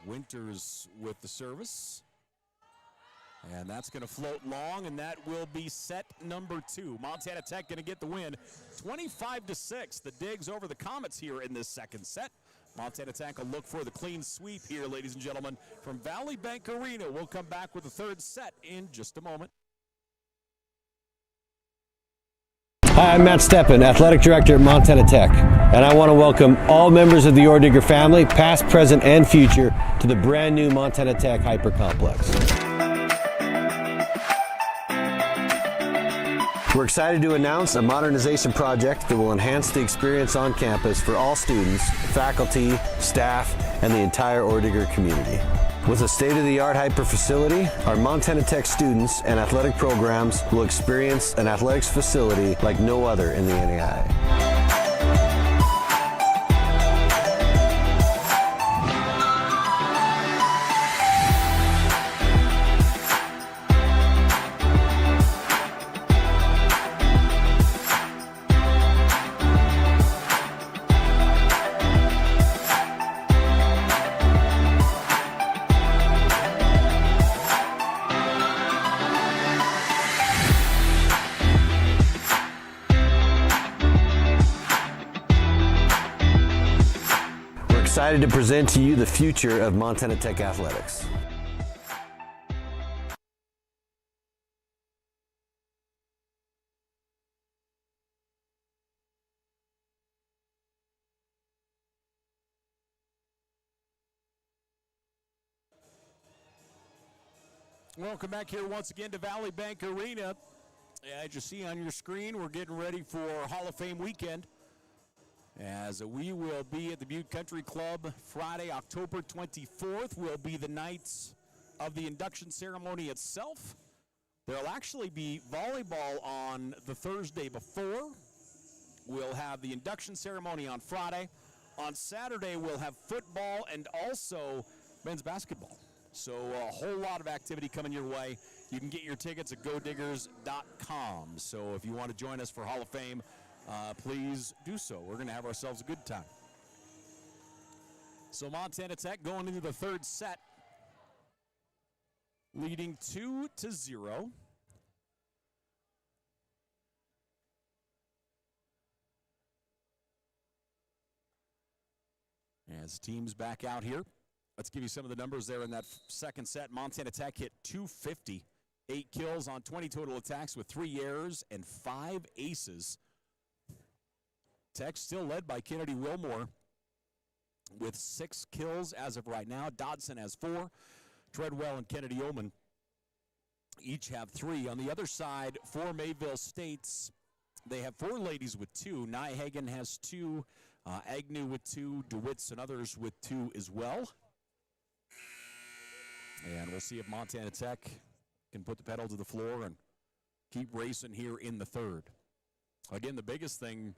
Winters with the service. And that's going to float long, and that will be set number 2. Montana Tech going to get the win. 25-6, the Digs over the Comets here in this second set. Montana Tech will look for the clean sweep here, ladies and gentlemen, from Valley Bank Arena. We'll come back with the third set in just a moment.
Hi, I'm Matt Steppen, Athletic Director at Montana Tech, and I want to welcome all members of the Orediggers family, past, present, and future, to the brand new Montana Tech Hyper Complex. We're excited to announce a modernization project that will enhance the experience on campus for all students, faculty, staff, and the entire Orediggers community. With a state-of-the-art hyper facility, our Montana Tech students and athletic programs will experience an athletics facility like no other in the NAIA. Excited to present to you the future of Montana Tech athletics.
Welcome back here once again to Valley Bank Arena. As you see on your screen, we're getting ready for Hall of Fame weekend, as we will be at the Butte Country Club Friday, October 24th, will be the night of the induction ceremony itself. There'll actually be volleyball on the Thursday before. We'll have the induction ceremony on Friday. On Saturday, we'll have football and also men's basketball. So a whole lot of activity coming your way. You can get your tickets at godiggers.com. So if you want to join us for Hall of Fame, please do so. We're going to have ourselves a good time. So Montana Tech going into the third set, leading 2-0. As teams back out here, let's give you some of the numbers there in that second set. Montana Tech hit 250, 8 kills on 20 total attacks with 3 errors and 5 aces. Tech still led by Kennedy Wilmore with 6 kills as of right now. Dodson has 4. Treadwell and Kennedy Ullman each have 3. On the other side, for Mayville State's, they have 4 ladies with 2. Nyhagen has 2. Agnew with 2. DeWitt's and others with 2 as well. And we'll see if Montana Tech can put the pedal to the floor and keep racing here in the third. Again, the biggest thing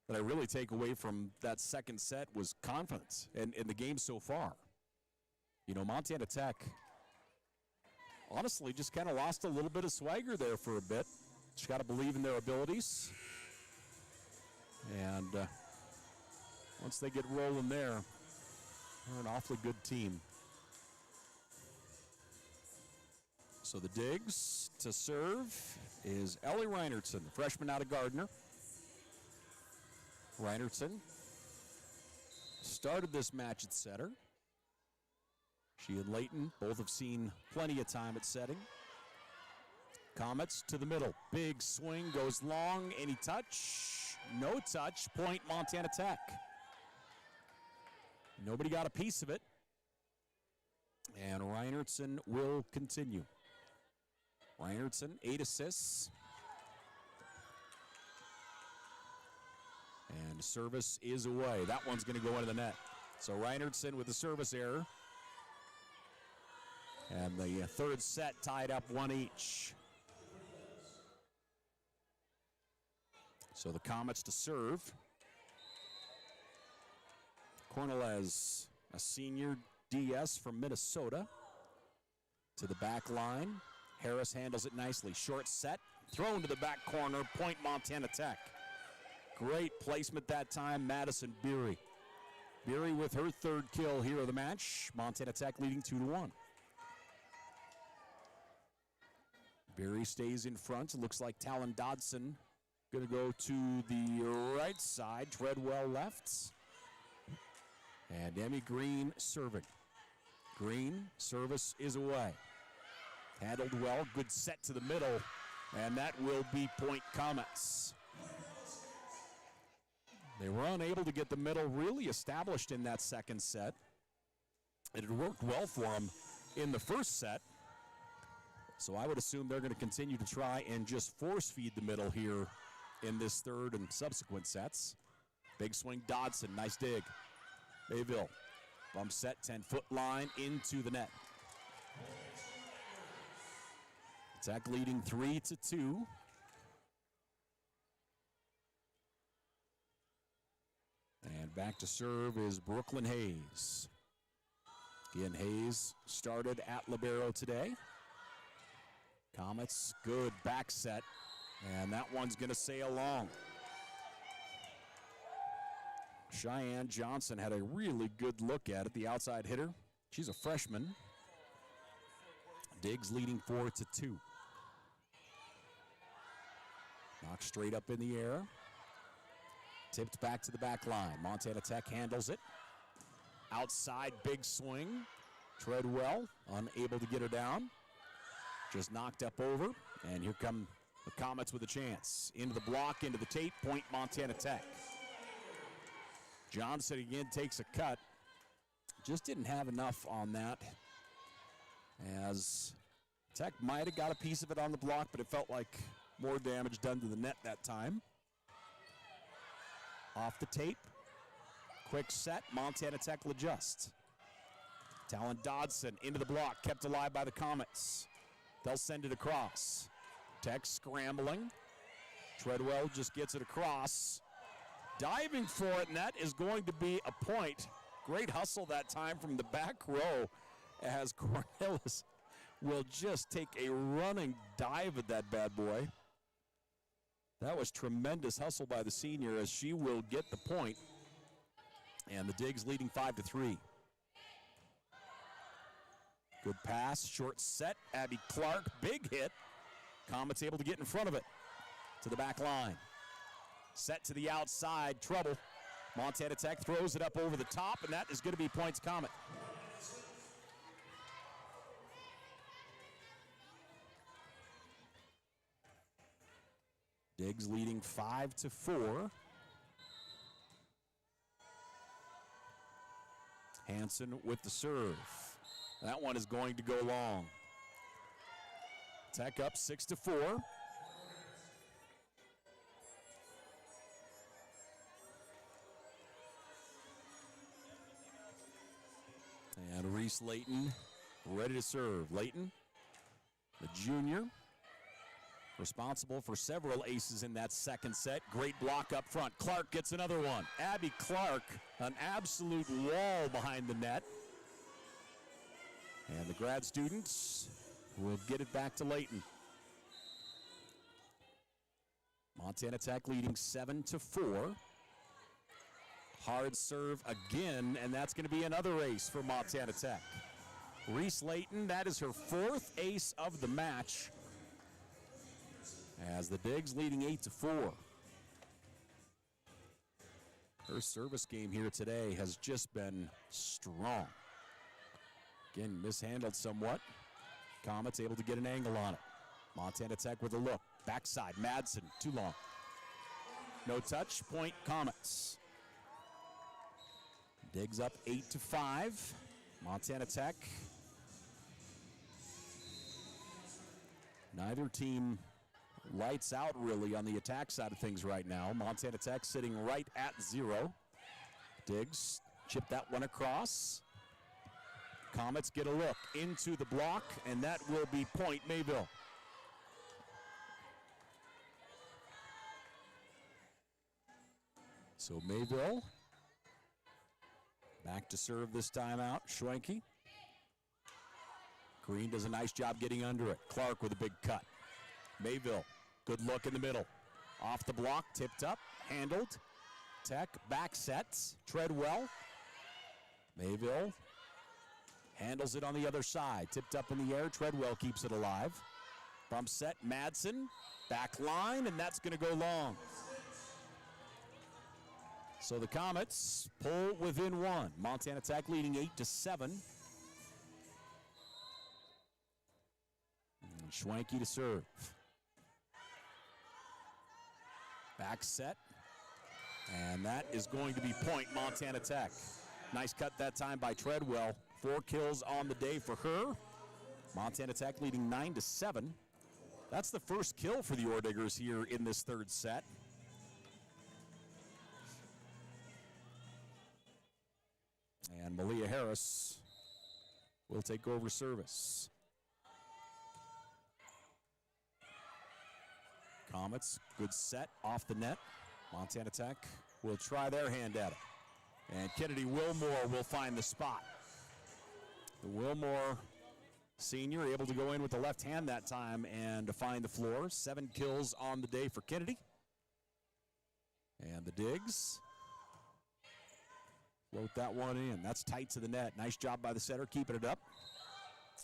that I really take away from that second set was confidence in the game so far. You know, Montana Tech honestly just kind of lost a little bit of swagger there for a bit. Just got to believe in their abilities. And once they get rolling there, they're an awfully good team. So the digs to serve is Ellie Reinertsen, the freshman out of Gardner. Reinertsen started this match at setter. She and Layton both have seen plenty of time at setting. Comets to the middle. Big swing, goes long. Any touch? No touch. Point Montana Tech. Nobody got a piece of it. And Reinertsen will continue. Reinertsen, 8 assists. And service is away. That one's going to go into the net. So Reinertsen with the service error. And the third set tied up 1 each. So the Comets to serve. Cornelez, a senior DS from Minnesota, to the back line. Harris handles it nicely. Short set, thrown to the back corner, point Montana Tech. Great placement that time, Madison Beery. Beery with her 3rd kill here of the match. Montana Tech leading 2-1. Beery stays in front. It looks like Talon Dodson going to go to the right side. Treadwell left. And Emmy Green serving. Green, service is away. Handled well, good set to the middle, and that will be point Comets. They were unable to get the middle really established in that second set. It had worked well for them in the first set, so I would assume they're going to continue to try and just force feed the middle here in this third and subsequent sets. Big swing, Dodson, nice dig. Mayville, bump set, 10-foot line into the net. Tech leading 3-2. And back to serve is Brooklyn Hayes. Again, Hayes started at libero today. Comets, good back set. And that one's going to sail long. Cheyenne Johnson had a really good look at it, the outside hitter. She's a freshman. Diggs leading 4-2. Knocked straight up in the air. Tipped back to the back line. Montana Tech handles it. Outside, big swing. Treadwell unable to get her down. Just knocked up over. And here come the Comets with a chance. Into the block, into the tape, point Montana Tech. Johnson again takes a cut. Just didn't have enough on that, as Tech might have got a piece of it on the block, but it felt like more damage done to the net that time. Off the tape. Quick set. Montana Tech will adjust. Talon Dodson into the block, kept alive by the Comets. They'll send it across. Tech scrambling. Treadwell just gets it across. Diving for it, and that is going to be a point. Great hustle that time from the back row. as Cornelis will just take a running dive at that bad boy. That was tremendous hustle by the senior as she will get the point. And the Digs leading 5-3. Good pass, short set. Abby Clark, big hit. Comets able to get in front of it to the back line. Set to the outside, trouble. Montana Tech throws it up over the top, and that is going to be points Comet. Diggs leading 5-4. Hanson with the serve. That one is going to go long. Tech up 6-4. And Reese Layton ready to serve. Layton, the junior, responsible for several aces in that second set. Great block up front. Clark gets another one. Abby Clark, an absolute wall behind the net. And the grad students will get it back to Layton. Montana Tech leading 7-4. Hard serve again, and that's going to be another ace for Montana Tech. Reese Layton, that is her fourth ace of the match. As the Digs leading 8-4. Her service game here today has just been strong. Again, mishandled somewhat. Comets able to get an angle on it. Montana Tech with a look. Backside, Madsen, too long. No touch, point Comets. Digs up 8-5. Montana Tech. Neither team lights out really on the attack side of things right now. Montana Tech sitting right at 0. Diggs chip that one across. Comets get a look into the block, and that will be point Mayville. So Mayville back to serve this time out. Schwenke. Green does a nice job getting under it. Clark with a big cut. Mayville, good look in the middle. Off the block, tipped up, handled. Tech back sets, Treadwell. Mayville handles it on the other side. Tipped up in the air, Treadwell keeps it alive. Bump set, Madsen, back line, and that's gonna go long. So the Comets pull within 1. Montana Tech leading 8-7. And Schwenke to serve. Back set. And that is going to be point Montana Tech. Nice cut that time by Treadwell. 4 kills on the day for her. Montana Tech leading 9-7. That's the first kill for the Orediggers here in this third set. And Malia Harris will take over service. Comets, good set off the net. Montana Tech will try their hand at it. And Kennedy Wilmore will find the spot. The Wilmore senior able to go in with the left hand that time and to find the floor. 7 kills on the day for Kennedy. And the Digs float that one in. That's tight to the net. Nice job by the setter, keeping it up.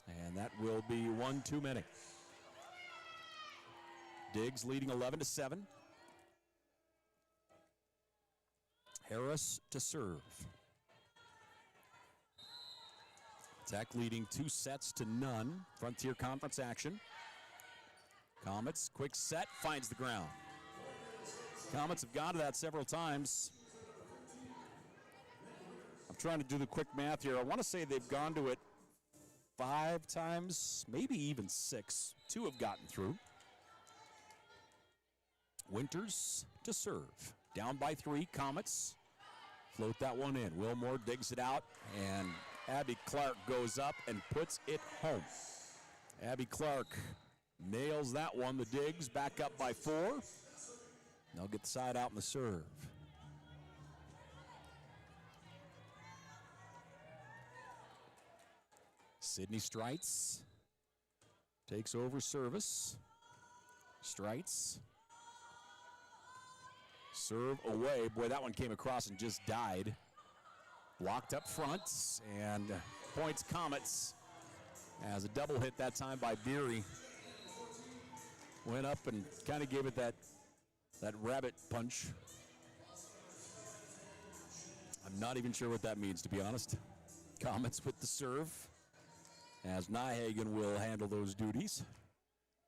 And that will be one too many. Diggs leading 11-7. Harris to serve. Tech leading 2-0. Frontier Conference action. Comets, quick set, finds the ground. Comets have gone to that several times. I'm trying to do the quick math here. I want to say they've gone to it 5 times, maybe even 6. 2 have gotten through. Winters to serve. Down by 3, Comets. Float that one in. Wilmore digs it out, and Abby Clark goes up and puts it home. Abby Clark nails that one. The Digs back up by 4. They'll get the side out in the serve. Sydney Streitz takes over service. Streitz. Serve away. Boy, that one came across and just died. Blocked up front, and points Comets as a double hit that time by Beery. Went up and kind of gave it that rabbit punch. I'm not even sure what that means, to be honest. Comets with the serve, as Nyhagen will handle those duties.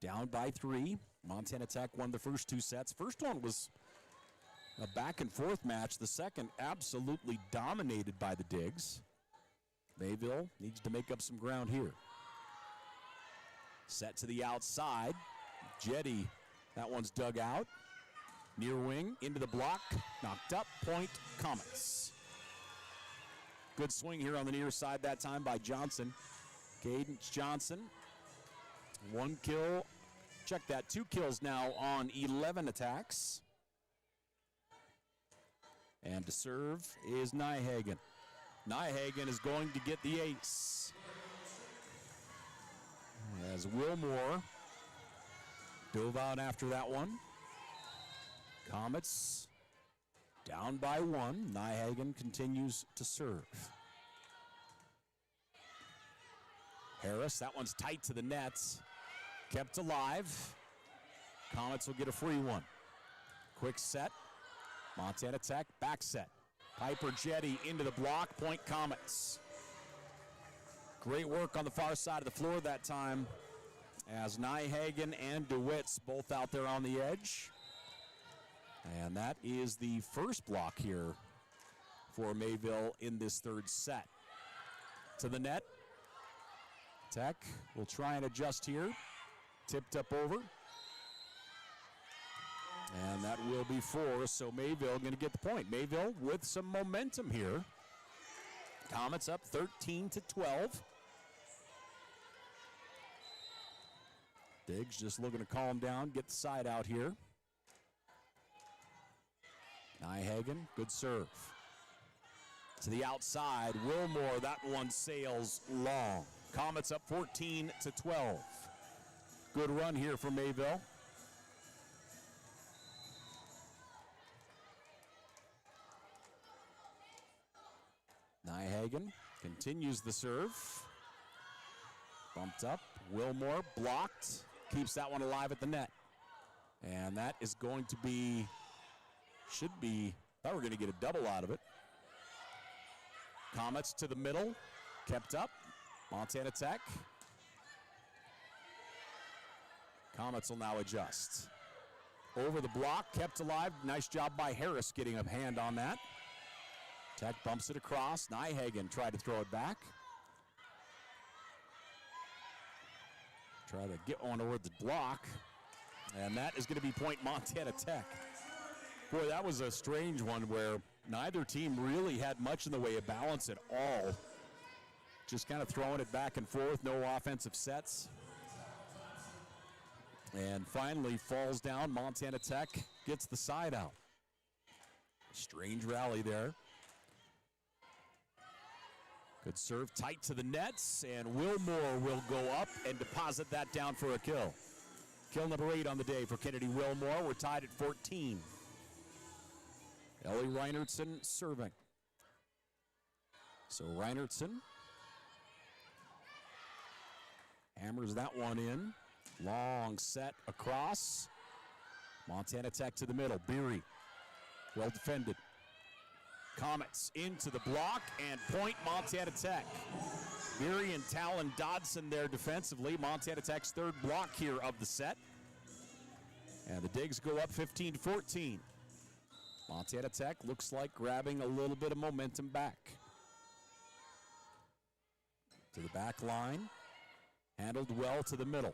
Down by 3. Montana Tech won the first 2 sets. First one was a back and forth match. The second absolutely dominated by the Digs. Mayville needs to make up some ground here. Set to the outside. Jetty, that one's dug out. Near wing, into the block, knocked up, point Comets. Good swing here on the near side that time by Johnson. Cadence Johnson. 1 kill. Check that, 2 kills now on 11 attacks. And to serve is Nyhagen. Nyhagen is going to get the ace. As Wilmore dove out after that one. Comets down by 1. Nyhagen continues to serve. Harris, that one's tight to the nets. Kept alive. Comets will get a free one. Quick set. Montana Tech, back set. Piper Jetty into the block, point Comets. Great work on the far side of the floor that time, as Nyhagen and DeWitt's both out there on the edge. And that is the first block here for Mayville in this third set. To the net. Tech will try and adjust here. Tipped up over. And that will be 4, so Mayville going to get the point. Mayville with some momentum here. Comets up 13-12. Diggs just looking to calm down, get the side out here. Nyhagen, good serve. To the outside, Wilmore, that one sails long. Comets up 14-12. Good run here for Mayville. Nyhagen continues the serve. Bumped up. Wilmore blocked. Keeps that one alive at the net. And that is going to be, should be, thought we were going to get a double out of it. Comets to the middle. Kept up. Montana Tech. Comets will now adjust. Over the block, kept alive. Nice job by Harris getting a hand on that. Tech bumps it across. Nyhagen tried to throw it back. Try to get one over the block. And that is going to be point Montana Tech. Boy, that was a strange one where neither team really had much in the way of balance at all. Just kind of throwing it back and forth, no offensive sets. And finally falls down. Montana Tech gets the side out. Strange rally there. Good serve, tight to the nets, and Wilmore will go up and deposit that down for a kill. Kill number 8 on the day for Kennedy Wilmore. We're tied at 14. Ellie Reinertsen serving. So Reinertsen hammers that one in. Long set across. Montana Tech to the middle. Beery, well defended. Comets into the block and point Montana Tech. Beery and Talon Dodson there defensively. Montana Tech's third block here of the set. And the Digs go up 15-14. Montana Tech looks like grabbing a little bit of momentum back. To the back line. Handled well to the middle.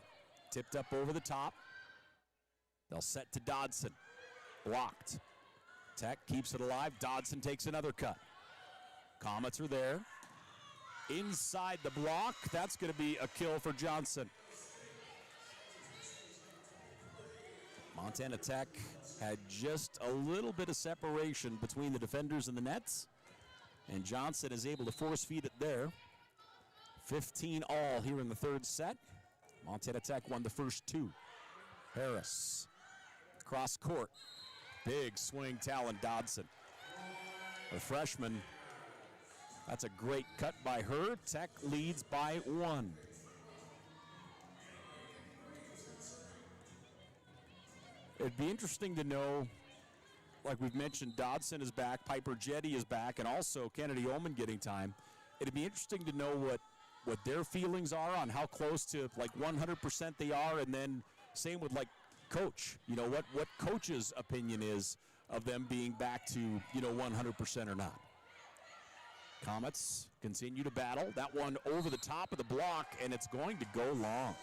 Tipped up over the top. They'll set to Dodson. Blocked. Tech keeps it alive. Dodson takes another cut. Comets are there. Inside the block. That's going to be a kill for Johnson. Montana Tech had just a little bit of separation between the defenders and the nets. And Johnson is able to force feed it there. 15 all here in the third set. Montana Tech won the first two. Harris, cross court. Big swing, Talon Dodson. The freshman, that's a great cut by her. Tech leads by 1. It'd be interesting to know, like we've mentioned, Dodson is back, Piper Jetty is back, and also Kennedy Oman getting time. It'd be interesting to know what their feelings are on how close to like 100% they are, and then same with like coach. You know, what coach's opinion is of them being back to, 100% or not. Comets continue to battle. That one over the top of the block, and it's going to go long.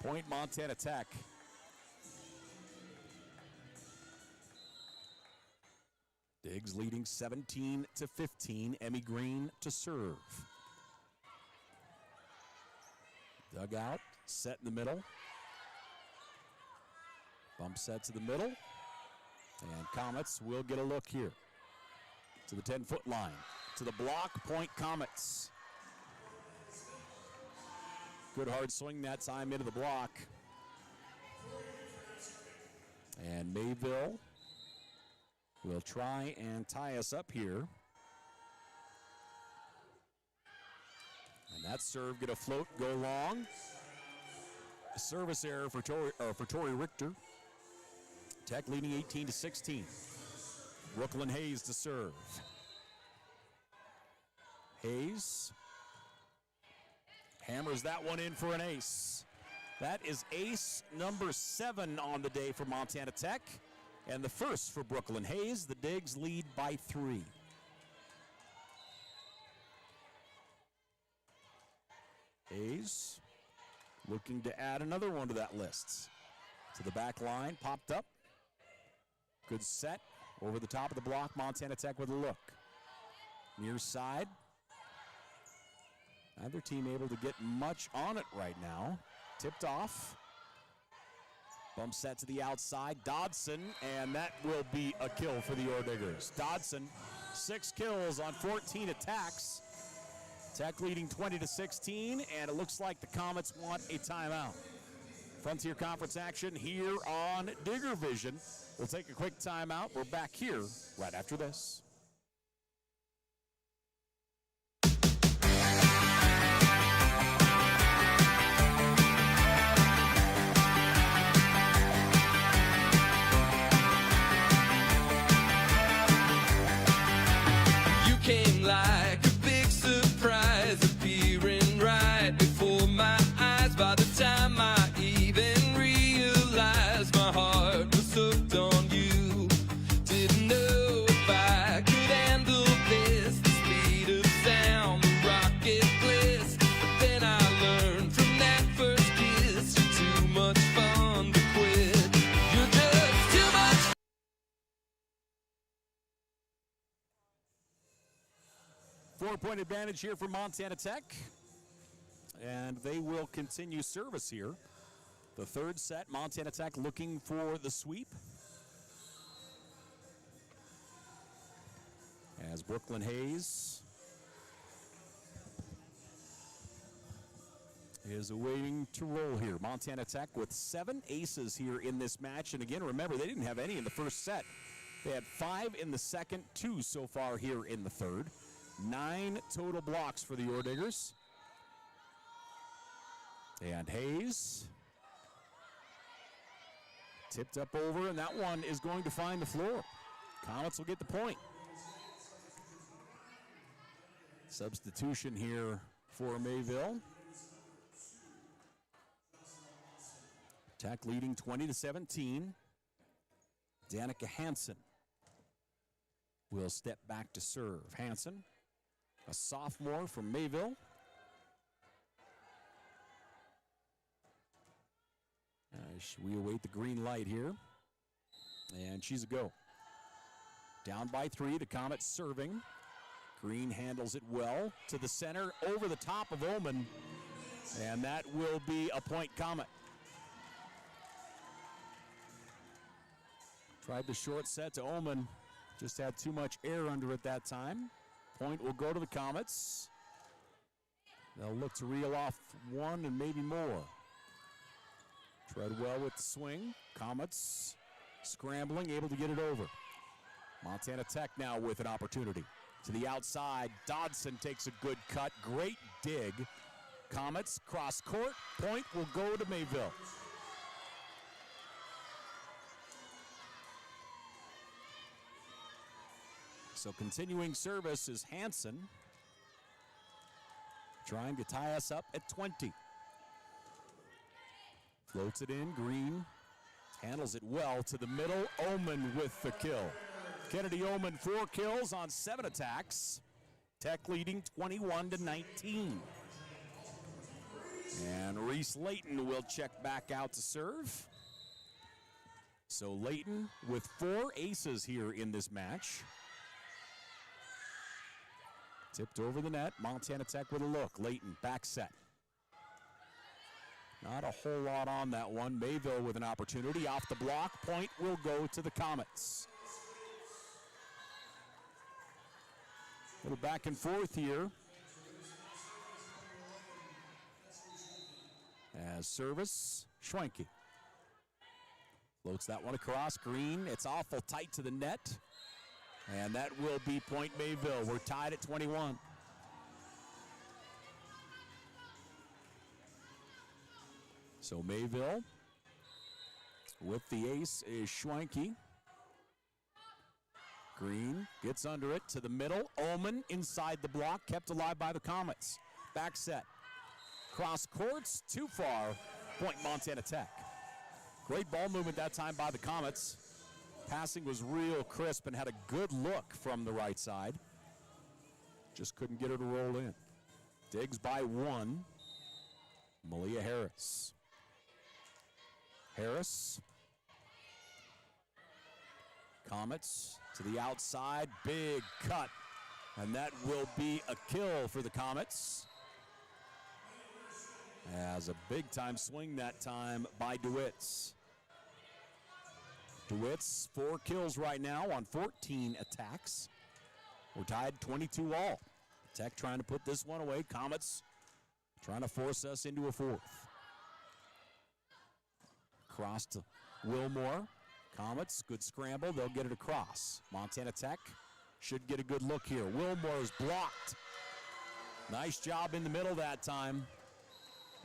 Point Montana Tech. Diggs leading 17-15. Emmy Green to serve. Dugout, set in the middle. Bump set to the middle. And Comets will get a look here. To the 10-foot line. To the block, point Comets. Good hard swing that time into the block. And Mayville will try and tie us up here. And that serve get a float, go long. A service error for Tori Richter. Tech leading 18-16. Brooklyn Hayes to serve. Hayes hammers that one in for an ace. That is ace number 7 on the day for Montana Tech. And the first for Brooklyn Hayes. The Digs lead by 3. Hayes looking to add another one to that list. To the back line, popped up. Good set. Over the top of the block, Montana Tech with a look. Near side. Neither team able to get much on it right now. Tipped off. Bump set to the outside. Dodson, and that will be a kill for the Orediggers. Dodson, 6 kills on 14 attacks. Tech leading 20-16, and it looks like the Comets want a timeout. Frontier Conference action here on Digger Vision. We'll take a quick timeout. We're back here right after this.
You came like a big surprise, appearing right before my eyes. By the time I even realized, my heart was hooked on you. Didn't know if I could handle this, the speed of sound, the rocket bliss. But then I learned from that first kiss, you're too much fun to quit. You're just too much.
4-point advantage here for Montana Tech. And they will continue service here. The third set, Montana Tech looking for the sweep. As Brooklyn Hayes is awaiting to roll here. Montana Tech with 7 aces here in this match. And again, remember, they didn't have any in the first set. They had 5 in the second, 2 so far here in the third. 9 total blocks for the Orediggers. And Hayes tipped up over, and that one is going to find the floor. Comets will get the point. Substitution here for Mayville. Tech leading 20-17. Danica Hansen will step back to serve. Hansen, a sophomore from Mayville. We await the green light here. And she's a go. Down by 3, the Comets serving. Green handles it well to the center, over the top of Oman. And that will be a point Comet. Tried the short set to Oman. Just had too much air under it that time. Point will go to the Comets. They'll look to reel off one and maybe more. Treadwell with the swing. Comets scrambling, able to get it over. Montana Tech now with an opportunity. To the outside, Dodson takes a good cut. Great dig. Comets cross court. Point will go to Mayville. So continuing service is Hansen, trying to tie us up at 20. Floats it in, Green handles it well to the middle. Oman with the kill. Kennedy Oman 4 kills on 7 attacks. Tech leading 21-19. And Reese Layton will check back out to serve. So Layton with 4 aces here in this match. Tipped over the net. Montana Tech with a look. Layton, back set. Not a whole lot on that one. Mayville with an opportunity. Off the block. Point will go to the Comets. A little back and forth here. As service, Schwenke. Floats that one across. Green, it's awful tight to the net. And that will be point Mayville. We're tied at 21. So Mayville with the ace is Schwenke. Green gets under it to the middle. Oman inside the block, kept alive by the Comets. Back set. Cross courts, too far. Point Montana Tech. Great ball movement that time by the Comets. Passing was real crisp and had a good look from the right side. Just couldn't get her to roll in. Digs by 1. Malia Harris. Harris. Comets to the outside. Big cut. And that will be a kill for the Comets. As a big time swing that time by DeWitts. DeWitt's 4 kills right now on 14 attacks. We're tied 22 all. Tech trying to put this one away. Comets trying to force us into a 4th. Cross to Wilmore. Comets, good scramble. They'll get it across. Montana Tech should get a good look here. Wilmore's blocked. Nice job in the middle that time.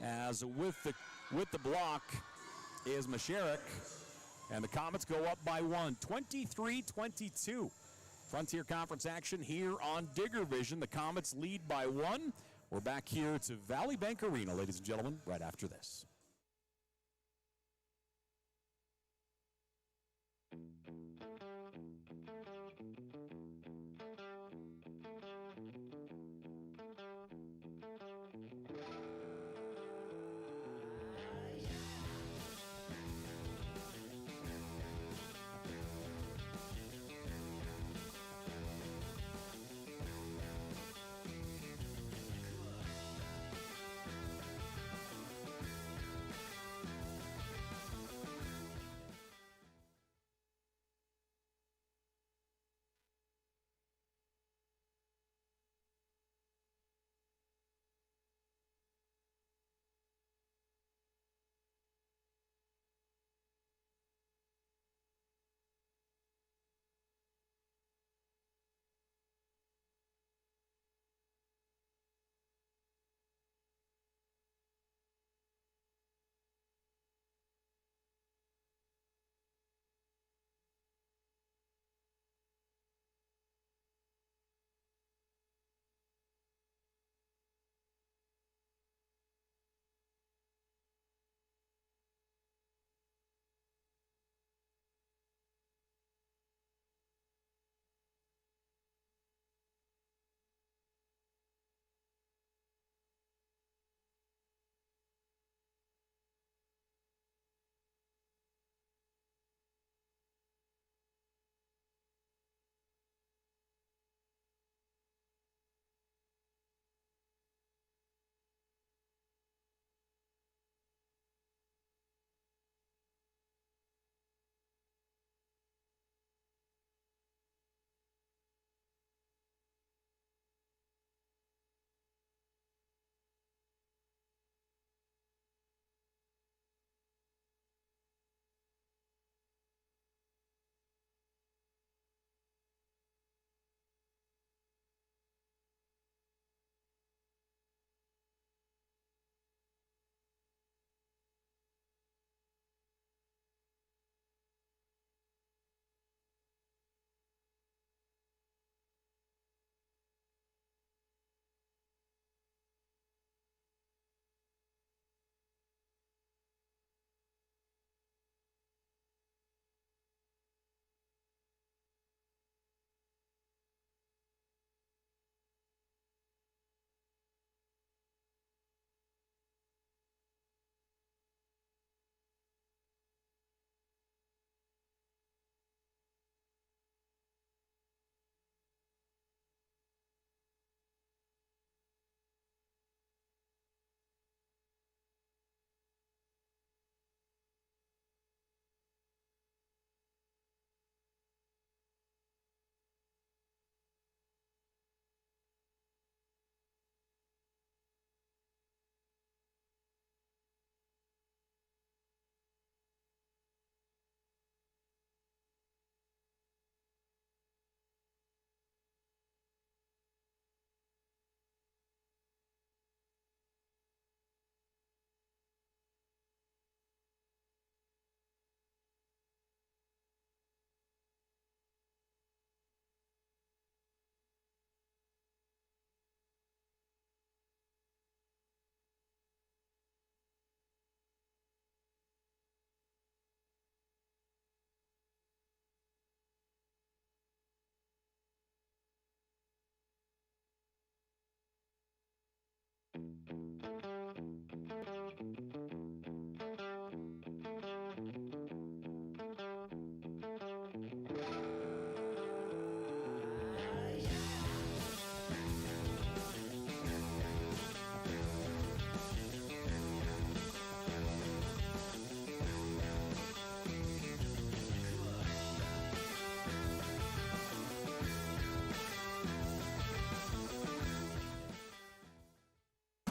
As with the block is Masherik. And the Comets go up by 1, 23-22. Frontier Conference action here on Digger Vision. The Comets lead by 1. We're back here to Valley Bank Arena, ladies and gentlemen, right after this.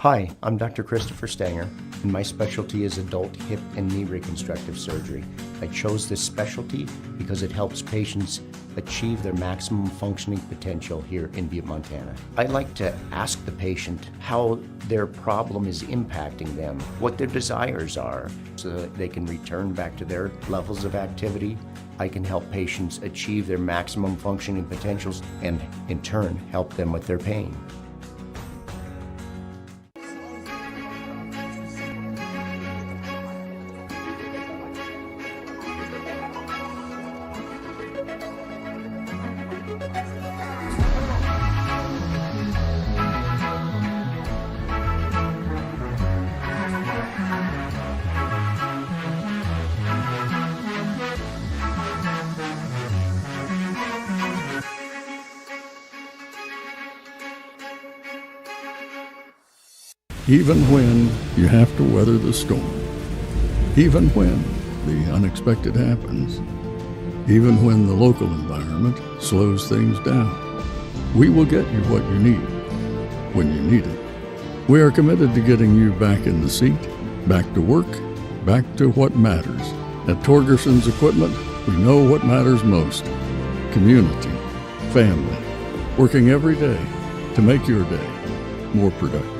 Hi, I'm Dr. Christopher Stanger, and my specialty is adult hip and knee reconstructive surgery. I chose this specialty because it helps patients achieve their maximum functioning potential here in Butte, Montana. I like to ask the patient how their problem is impacting them, what their desires are, so that they can return back to their levels of activity. I can help patients achieve their maximum functioning potentials and, in turn, help them with their pain.
Even when you have to weather the storm, even when the unexpected happens, even when the local environment slows things down, we will get you what you need when you need it. We are committed to getting you back in the seat, back to work, back to what matters. At Torgerson's Equipment, we know what matters most: community, family, working every day to make your day more productive.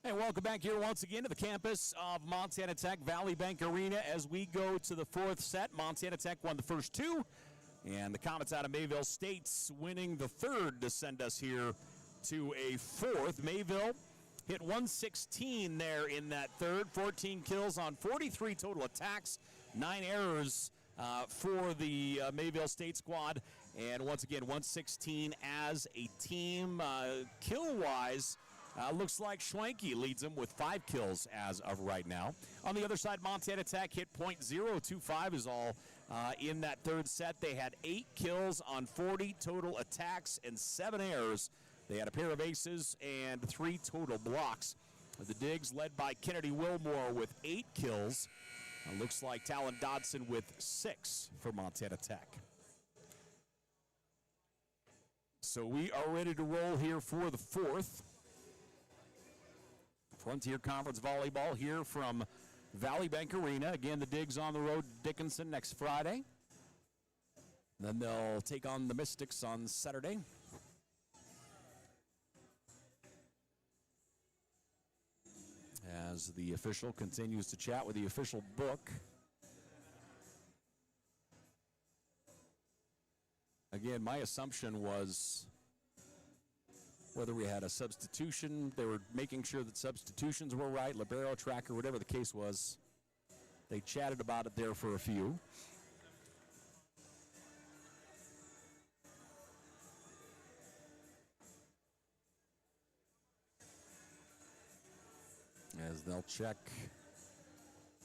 And welcome back here once again to the campus of Montana Tech Valley Bank Arena as we go to the fourth set. Montana Tech won the first two, and the Comets out of Mayville State winning the third to send us here to a fourth. Mayville hit 116 there in that third, 14 kills on 43 total attacks, 9 errors for the Mayville State squad, and once again 116 as a team. Kill-wise, looks like Schwenke leads them with 5 kills as of right now. On the other side, Montana Tech hit .025 is all in that third set. They had 8 kills on 40 total attacks and 7 errors. They had a pair of aces and 3 total blocks. The Digs led by Kennedy Wilmore with 8 kills. Looks like Talon Dodson with 6 for Montana Tech. So we are ready to roll here for the fourth. Frontier Conference Volleyball here from Valley Bank Arena. Again, the Digs on the road, Dickinson next Friday. Then they'll take on the Mystics on Saturday. As the official continues to chat with the official book. Again, my assumption was whether we had a substitution, they were making sure that substitutions were right, libero tracker, whatever the case was. They chatted about it there for a few. As they'll check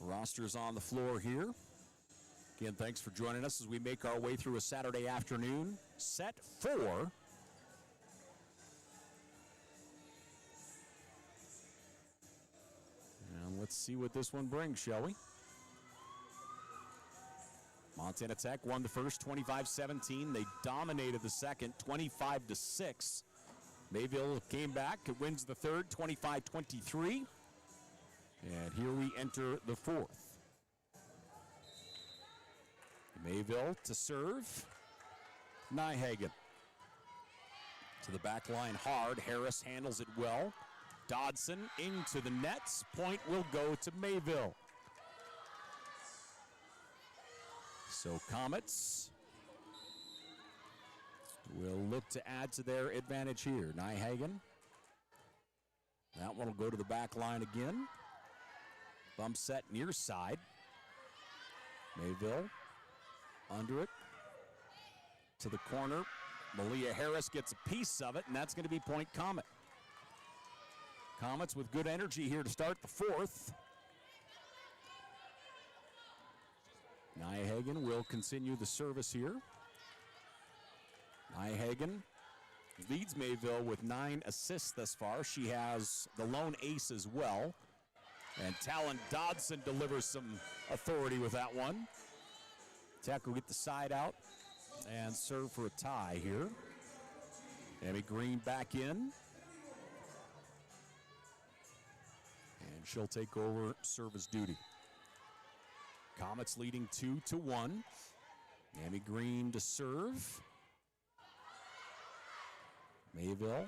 rosters on the floor here. Again, thanks for joining us as we make our way through a Saturday afternoon. Set 4. Let's see what this one brings, shall we? Montana Tech won the first 25-17. They dominated the second 25-6. Mayville came back. It wins the third 25-23. And here we enter the fourth. Mayville to serve. Nyhagen. To the back line hard. Harris handles it well. Dodson into the nets. Point will go to Mayville. So Comets will look to add to their advantage here. Nyhagen. That one will go to the back line again. Bump set near side. Mayville under it. To the corner. Malia Harris gets a piece of it, and that's going to be point Comet. Comets with good energy here to start the fourth. Nyhagen will continue the service here. Nyhagen leads Mayville with 9 assists thus far. She has the lone ace as well. And Talon Dodson delivers some authority with that one. Tech will get the side out. and serve for a tie here. Amy Green back in. And she'll take over service duty. Comets leading 2-1. Amy Green to serve. Mayville.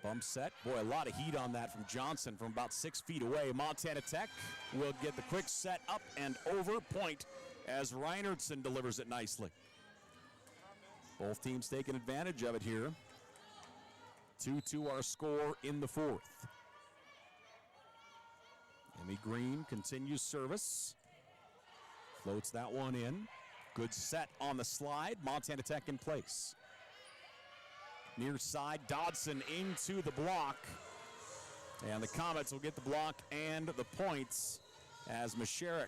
Bump set. Boy, a lot of heat on that from Johnson from about 6 feet away. Montana Tech will get the quick set up and over. Point as Reinertson delivers it nicely. Both teams taking advantage of it here. 2-2 our score in the fourth. Amy Green continues service. Floats that one in. Good set on the slide. Montana Tech in place. Near side, Dodson into the block. And the Comets will get the block and the points as Masherik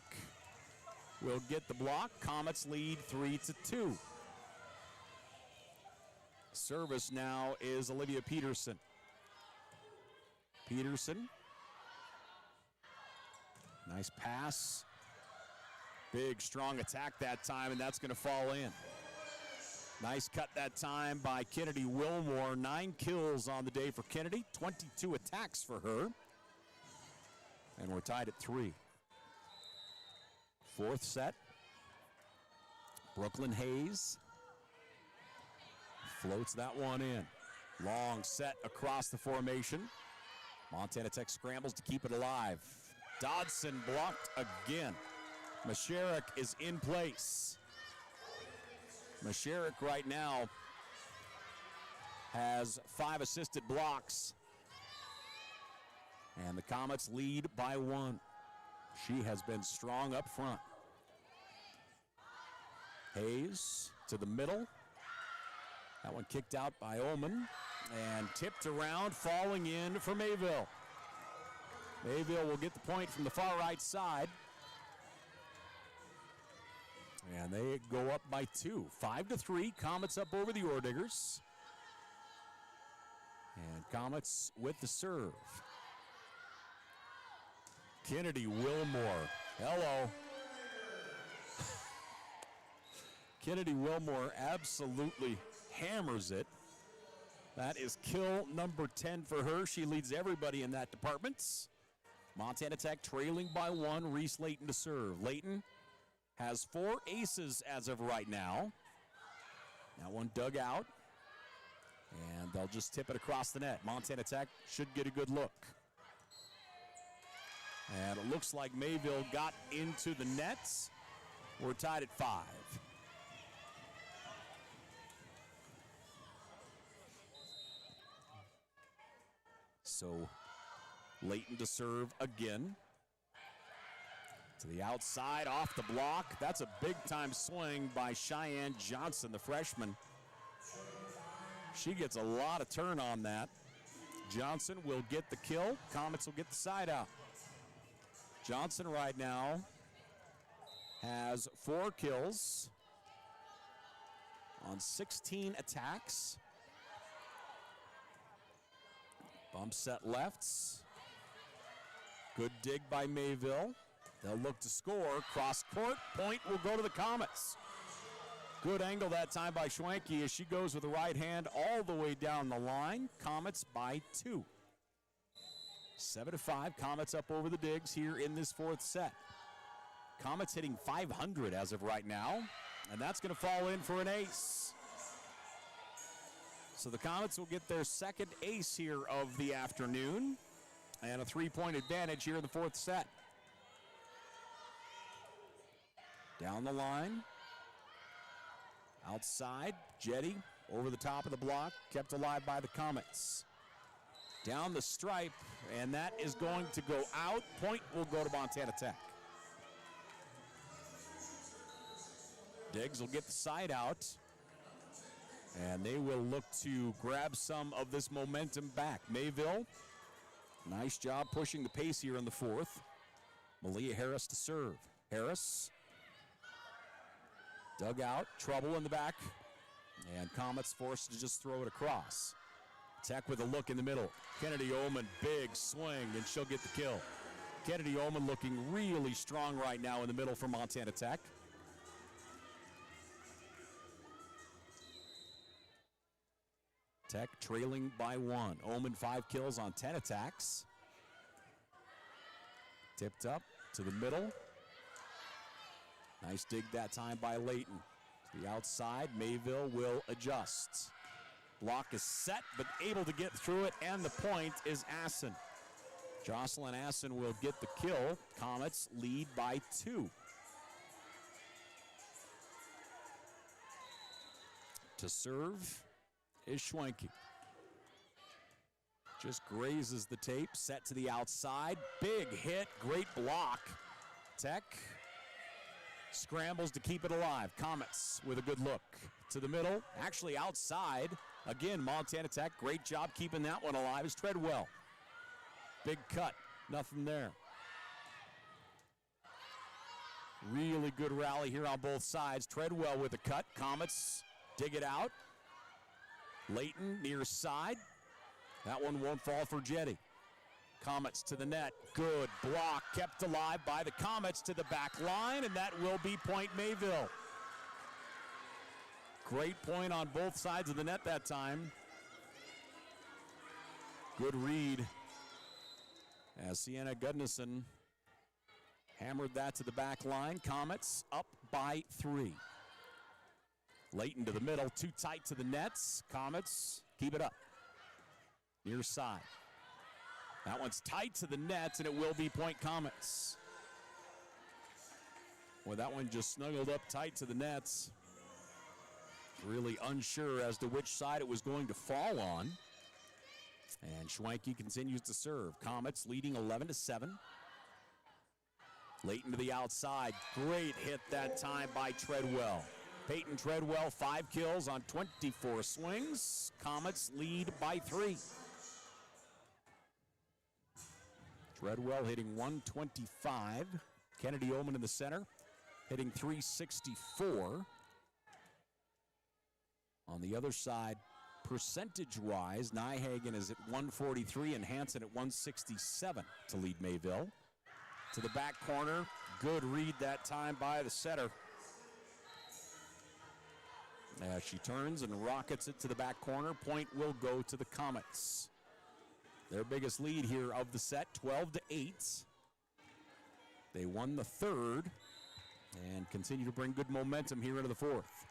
will get the block. Comets lead 3-2. Service now is Olivia Peterson. Peterson. Nice pass. Big, strong attack that time, and that's going to fall in. Nice cut that time by Kennedy Wilmore. 9 kills on the day for Kennedy, 22 attacks for her. And we're tied at 3. Fourth set. Brooklyn Hayes floats that one in. Long set across the formation. Montana Tech scrambles to keep it alive. Dodson blocked again. Masherik is in place. Masherik right now has 5 assisted blocks. And the Comets lead by 1. She has been strong up front. Hayes to the middle. That one kicked out by Ullman and tipped around, falling in for Mayville. Mayville will get the point from the far right side. And they go up by 2. 5-3. Comets up over the Orediggers. And Comets with the serve. Kennedy Wilmore. Hello. Kennedy Wilmore absolutely hammers it. That is kill number 10 for her. She leads everybody in that department. Montana Tech trailing by 1. Reese Layton to serve. Layton has 4 aces as of right now. That one dug out. And they'll just tip it across the net. Montana Tech should get a good look. And it looks like Mayville got into the nets. We're tied at 5. So Layton to serve again. To the outside, off the block. That's a big-time swing by Cheyenne Johnson, the freshman. She gets a lot of turn on that. Johnson will get the kill. Comets will get the side out. Johnson right now has 4 kills on 16 attacks. Bump set lefts. Good dig by Mayville. They'll look to score. Cross court. Point will go to the Comets. Good angle that time by Schwanke as she goes with the right hand all the way down the line. Comets by 2. 7-5. Comets up over the Digs here in this 4th set. Comets hitting 500 as of right now. And that's going to fall in for an ace. So the Comets will get their 2nd ace here of the afternoon. And a 3-point advantage here in the 4th set. Down the line. Outside, Jetty over the top of the block, kept alive by the Comets. Down the stripe, and that is going to go out. Point will go to Montana Tech. Diggs will get the side out, and they will look to grab some of this momentum back. Mayville, nice job pushing the pace here in the 4th. Malia Harris to serve. Harris. Dug out, trouble in the back, and Comets forced to just throw it across. Tech with a look in the middle. Kennedy Ullman, big swing, and she'll get the kill. Kennedy Ullman looking really strong right now in the middle for Montana Tech. Tech trailing by 1. Omen 5 kills on 10 attacks. Tipped up to the middle. Nice dig that time by Layton. To the outside, Mayville will adjust. Block is set, but able to get through it, and the point is Assen. Jocelyn Assen will get the kill. Comets lead by 2. To serve is Schwenke. Just grazes the tape, set to the outside. Big hit, great block. Tech scrambles to keep it alive. Comets with a good look. To the middle, actually outside. Again, Montana Tech, great job keeping that one alive. Is Treadwell. Big cut, nothing there. Really good rally here on both sides. Treadwell with a cut. Comets dig it out. Layton near side. That one won't fall for Jetty. Comets to the net. Good block, kept alive by the Comets to the back line, and that will be point Mayville. Great point on both sides of the net that time. Good read as Sienna Gudnason hammered that to the back line. Comets up by 3. Layton to the middle, too tight to the nets. Comets keep it up. Near side. That one's tight to the nets, and it will be point Comets. Well, that one just snuggled up tight to the nets. Really unsure as to which side it was going to fall on. And Schwenke continues to serve. Comets leading 11-7. Layton to the outside. Great hit that time by Treadwell. Peyton Treadwell, 5 kills on 24 swings. Comets lead by 3. Treadwell hitting 125. Kennedy Oman in the center, hitting 364. On the other side, percentage-wise, Nyhagen is at 143 and Hansen at 167 to lead Mayville. To the back corner, good read that time by the setter. As she turns and rockets it to the back corner, point will go to the Comets. Their biggest lead here of the set, 12-8. They won the third and continue to bring good momentum here into the fourth.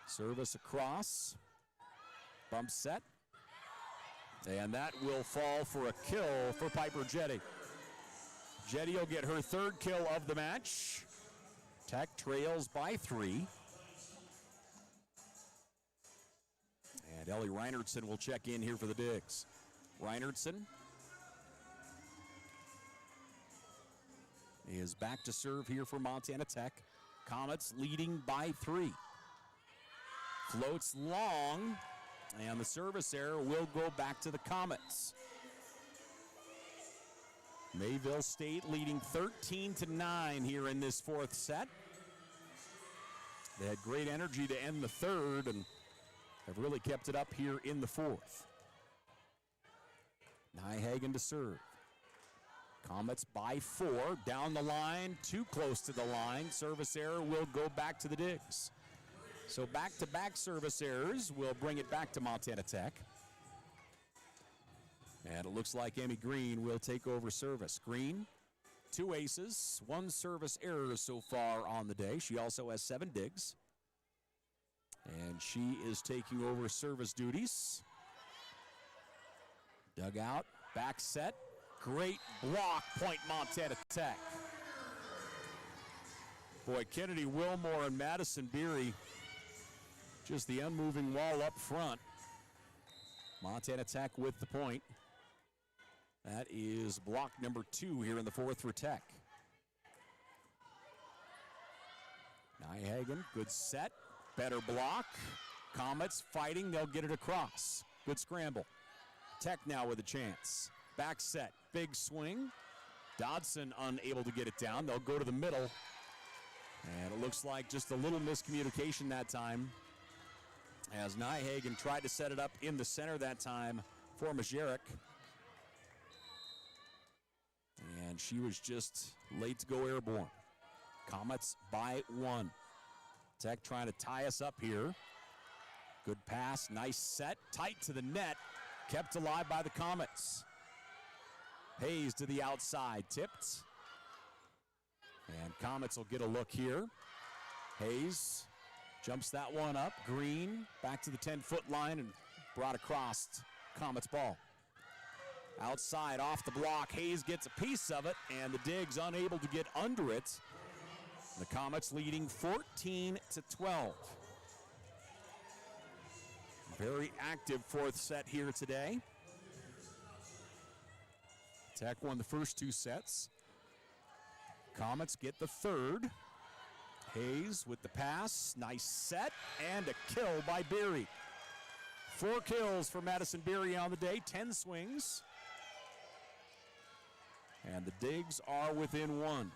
Service across, bump set, and that will fall for a kill for Piper Jetty. Jetty will get her 3rd kill of the match. Tech trails by 3. And Ellie Reinertsen will check in here for the digs. Reinertsen is back to serve here for Montana Tech. Comets leading by 3. Floats long, and the service error will go back to the Comets. Mayville State leading 13-9 here in this 4th set. They had great energy to end the 3rd and have really kept it up here in the 4th. Nyhagen to serve. Comets by 4, down the line, too close to the line. Service error will go back to the digs. So back-to-back service errors will bring it back to Montana Tech. And it looks like Emmy Green will take over service. Green, 2 aces, 1 service error so far on the day. She also has 7 digs. And she is taking over service duties. Dugout, back set. Great block, point Montana Tech. Boy, Kennedy Wilmore and Madison Beery, just the unmoving wall up front. Montana Tech with the point. That is block number 2 here in the 4th for Tech. Nyhagen, good set. Better block. Comets fighting, they'll get it across. Good scramble. Tech now with a chance. Back set, big swing. Dodson unable to get it down. They'll go to the middle. And it looks like just a little miscommunication that time, as Nyhagen tried to set it up in the center that time for Majerek. And she was just late to go airborne. Comets by 1. Tech trying to tie us up here. Good pass, nice set, tight to the net, kept alive by the Comets. Hayes to the outside, tipped. And Comets will get a look here. Hayes jumps that one up. Green back to the 10-foot line and brought across Comets ball. Outside, off the block, Hayes gets a piece of it, and the Digs unable to get under it. The Comets leading 14-12. Very active fourth set here today. Tech won the first two sets. Comets get the third. Hayes with the pass, nice set, and a kill by Beery. 4 kills for Madison Beery on the day, 10 swings. And the Digs are within 1.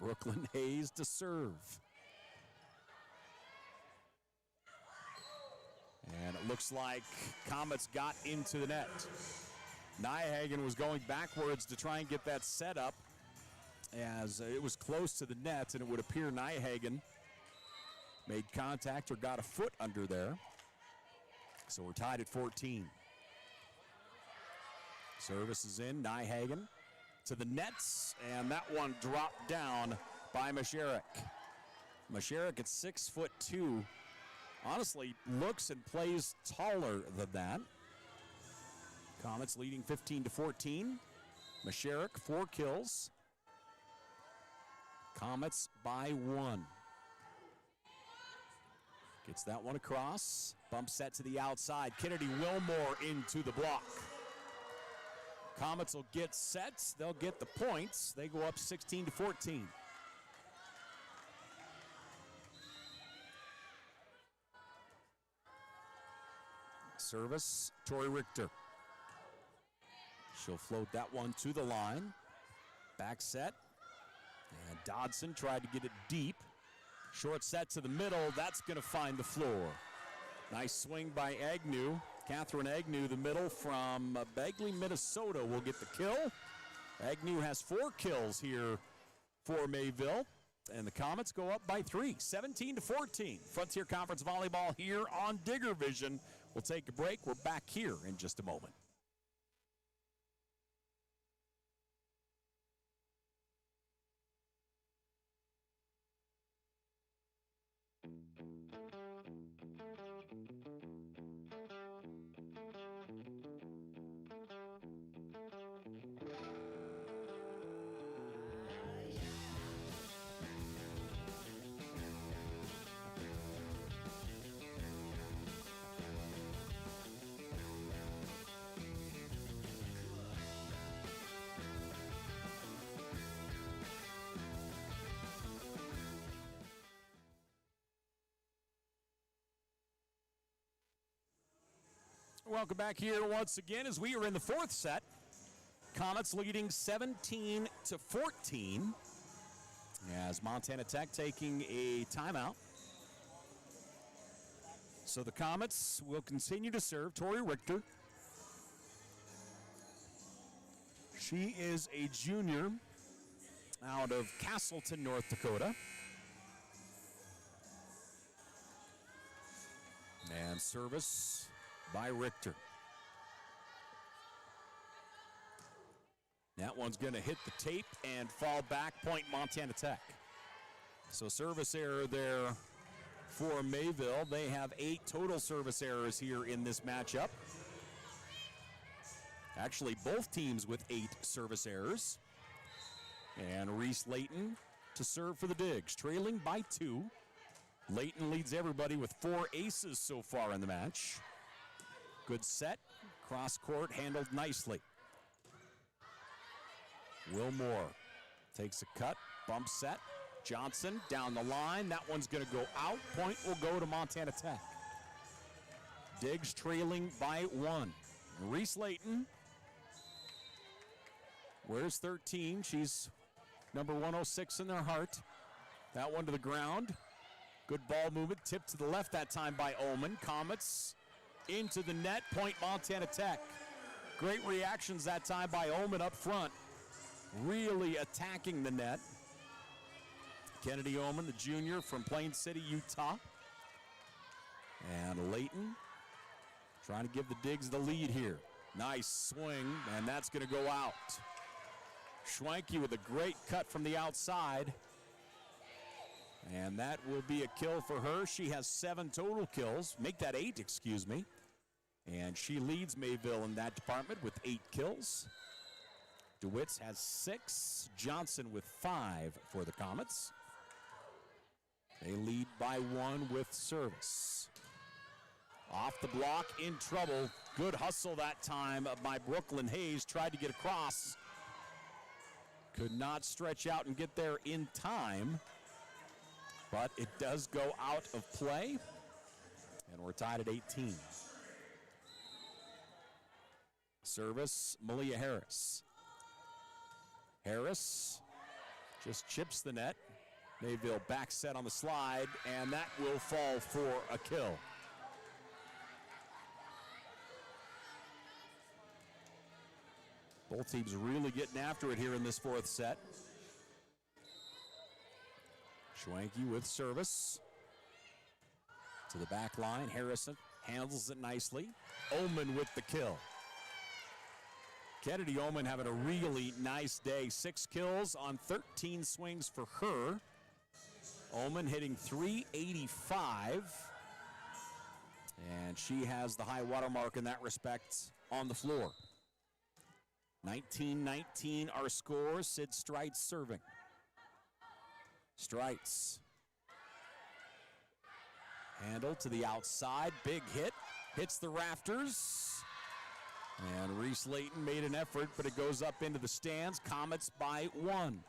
Brooklyn Hayes to serve. And it looks like Comets got into the net. Nyhagen was going backwards to try and get that set up as it was close to the net, and it would appear Nyhagen made contact or got a foot under there. So we're tied at 14. Service is in, Nyhagen to the nets, and that one dropped down by Masharek. Masharek at 6'2", honestly looks and plays taller than that. Comets leading 15-14. Masharek, 4 kills. Comets by 1. Gets that one across. Bump set to the outside. Kennedy Wilmore into the block. Comets will get sets. They'll get the points. They go up 16-14. Service, Tori Richter. She'll float that one to the line. Back set. And Dodson tried to get it deep. Short set to the middle. That's going to find the floor. Nice swing by Agnew. Catherine Agnew, the middle from Bagley, Minnesota, will get the kill. Agnew has 4 kills here for Mayville. And the Comets go up by 3, 17-14. Frontier Conference Volleyball here on Digger Vision. We'll take a break. We're back here in just a moment. Welcome back here once again as we are in the fourth set. Comets leading 17-14 as Montana Tech taking a timeout. So the Comets will continue to serve. Tori Richter. She is a junior out of Castleton, North Dakota. And service by Richter. That one's going to hit the tape and fall back, point Montana Tech. So service error there for Mayville. They have 8 total service errors here in this matchup. Actually, both teams with 8 service errors. And Reese Layton to serve for the Digs, trailing by 2. Layton leads everybody with 4 aces so far in the match. Good set, cross court, handled nicely. Wilmore takes a cut, bump set. Johnson down the line, that one's gonna go out. Point will go to Montana Tech. Diggs trailing by 1. Reese Layton, where's 13? She's number 106 in their heart. That one to the ground. Good ball movement, tipped to the left that time by Oman. Comets into the net, point Montana Tech. Great reactions that time by Oman up front. Really attacking the net. Kennedy Oman, the junior from Plain City, Utah. And Layton trying to give the Digs the lead here. Nice swing, and that's going to go out. Schwenke with a great cut from the outside. And that will be a kill for her. She has 7 total kills. Make that 8, excuse me. And she leads Mayville in that department with 8 kills. DeWitt's has 6. Johnson with 5 for the Comets. They lead by 1 with service. Off the block, in trouble. Good hustle that time by Brooklyn Hayes. Tried to get across. Could not stretch out and get there in time. But it does go out of play. And we're tied at 18. Service, Malia Harris. Harris just chips the net. Mayville back set on the slide, and that will fall for a kill. Both teams really getting after it here in this 4th set. Schwenke with service. To the back line, Harrison handles it nicely. Oman with the kill. Kennedy Oman having a really nice day. 6 kills on 13 swings for her. Oman hitting .385. And she has the high water mark in that respect on the floor. 19-19 our score. Sid Streitz serving. Streitz. Handle to the outside. Big hit. Hits the rafters. And Reese Layton made an effort, but it goes up into the stands. Comets by 1.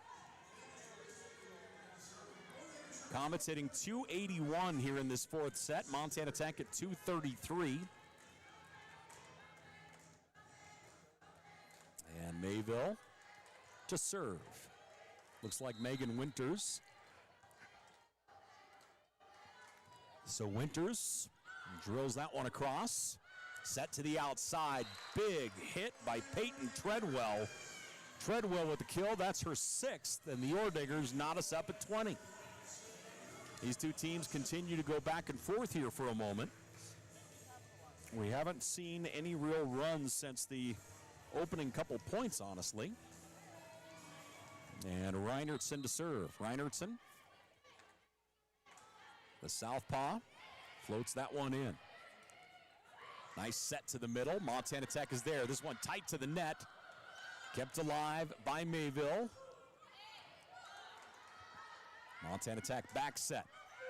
Comets hitting .281 here in this 4th set. Montana Tech at .233. And Mayville to serve. Looks like Megan Winters. So Winters drills that one across. Set to the outside. Big hit by Peyton Treadwell. Treadwell with the kill. That's her 6th, and the Orediggers knot us up at 20. These two teams continue to go back and forth here for a moment. We haven't seen any real runs since the opening couple points, honestly. And Reinertsen to serve. Reinertsen, the southpaw, floats that one in. Nice set to the middle. Montana Tech is there. This one tight to the net. Kept alive by Mayville. Montana Tech back set.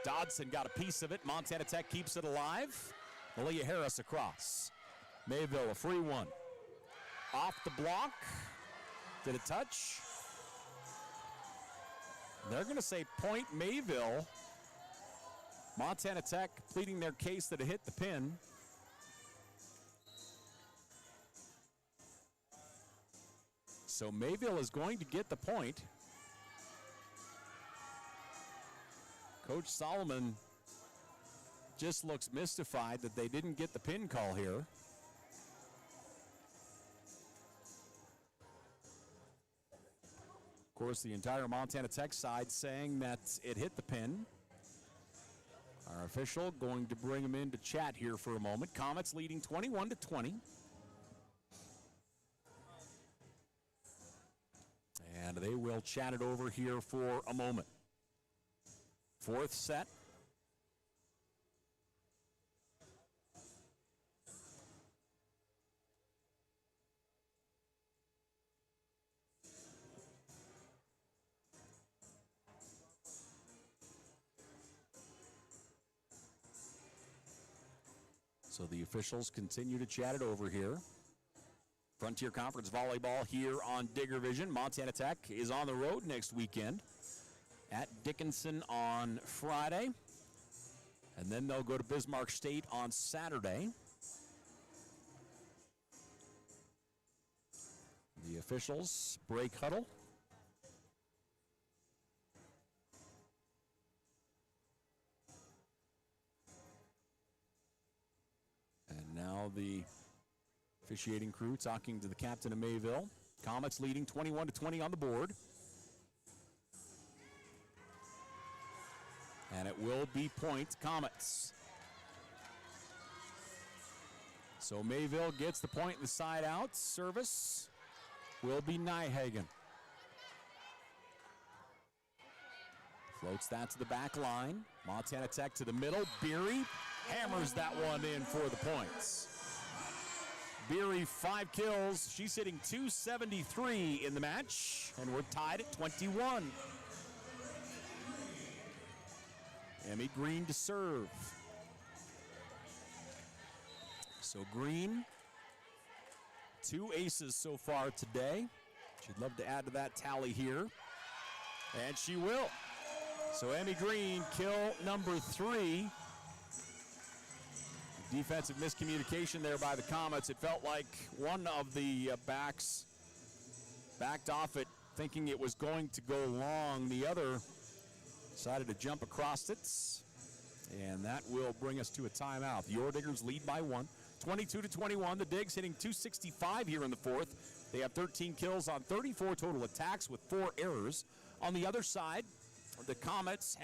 Dodson got a piece of it. Montana Tech keeps it alive. Malia Harris across. Mayville a free one. Off the block. Did it touch? They're going to say point Mayville. Montana Tech pleading their case that it hit the pin. So Mayville is going to get the point. Coach Solomon just looks mystified that they didn't get the pin call here. Of course, the entire Montana Tech side saying that it hit the pin. Our official going to bring him in to chat here for a moment. Comets leading 21-20. And they will chat it over here for a moment. 4th set. So the officials continue to chat it over here. Frontier Conference Volleyball here on Digger Vision. Montana Tech is on the road next weekend at Dickinson on Friday. And then they'll go to Bismarck State on Saturday. The officials break huddle. And now the officiating crew talking to the captain of Mayville. Comets leading 21-20 on the board. And it will be point Comets. So Mayville gets the point in the side out. Service will be Nyhagen. Floats that to the back line. Montana Tech to the middle. Beery hammers that one in for the points. Beery 5 kills. She's hitting .273 in the match, and we're tied at 21. Emmy Green to serve. So Green, 2 aces so far today. She'd love to add to that tally here, and she will. So Emmy Green, kill number 3. Defensive miscommunication there by the Comets. It felt like one of the backs backed off it, thinking it was going to go long. The other decided to jump across it, and that will bring us to a timeout. The Orediggers lead by 1, 22-21. The Digs hitting .265 here in the fourth. They have 13 kills on 34 total attacks with 4 errors. On the other side, the Comets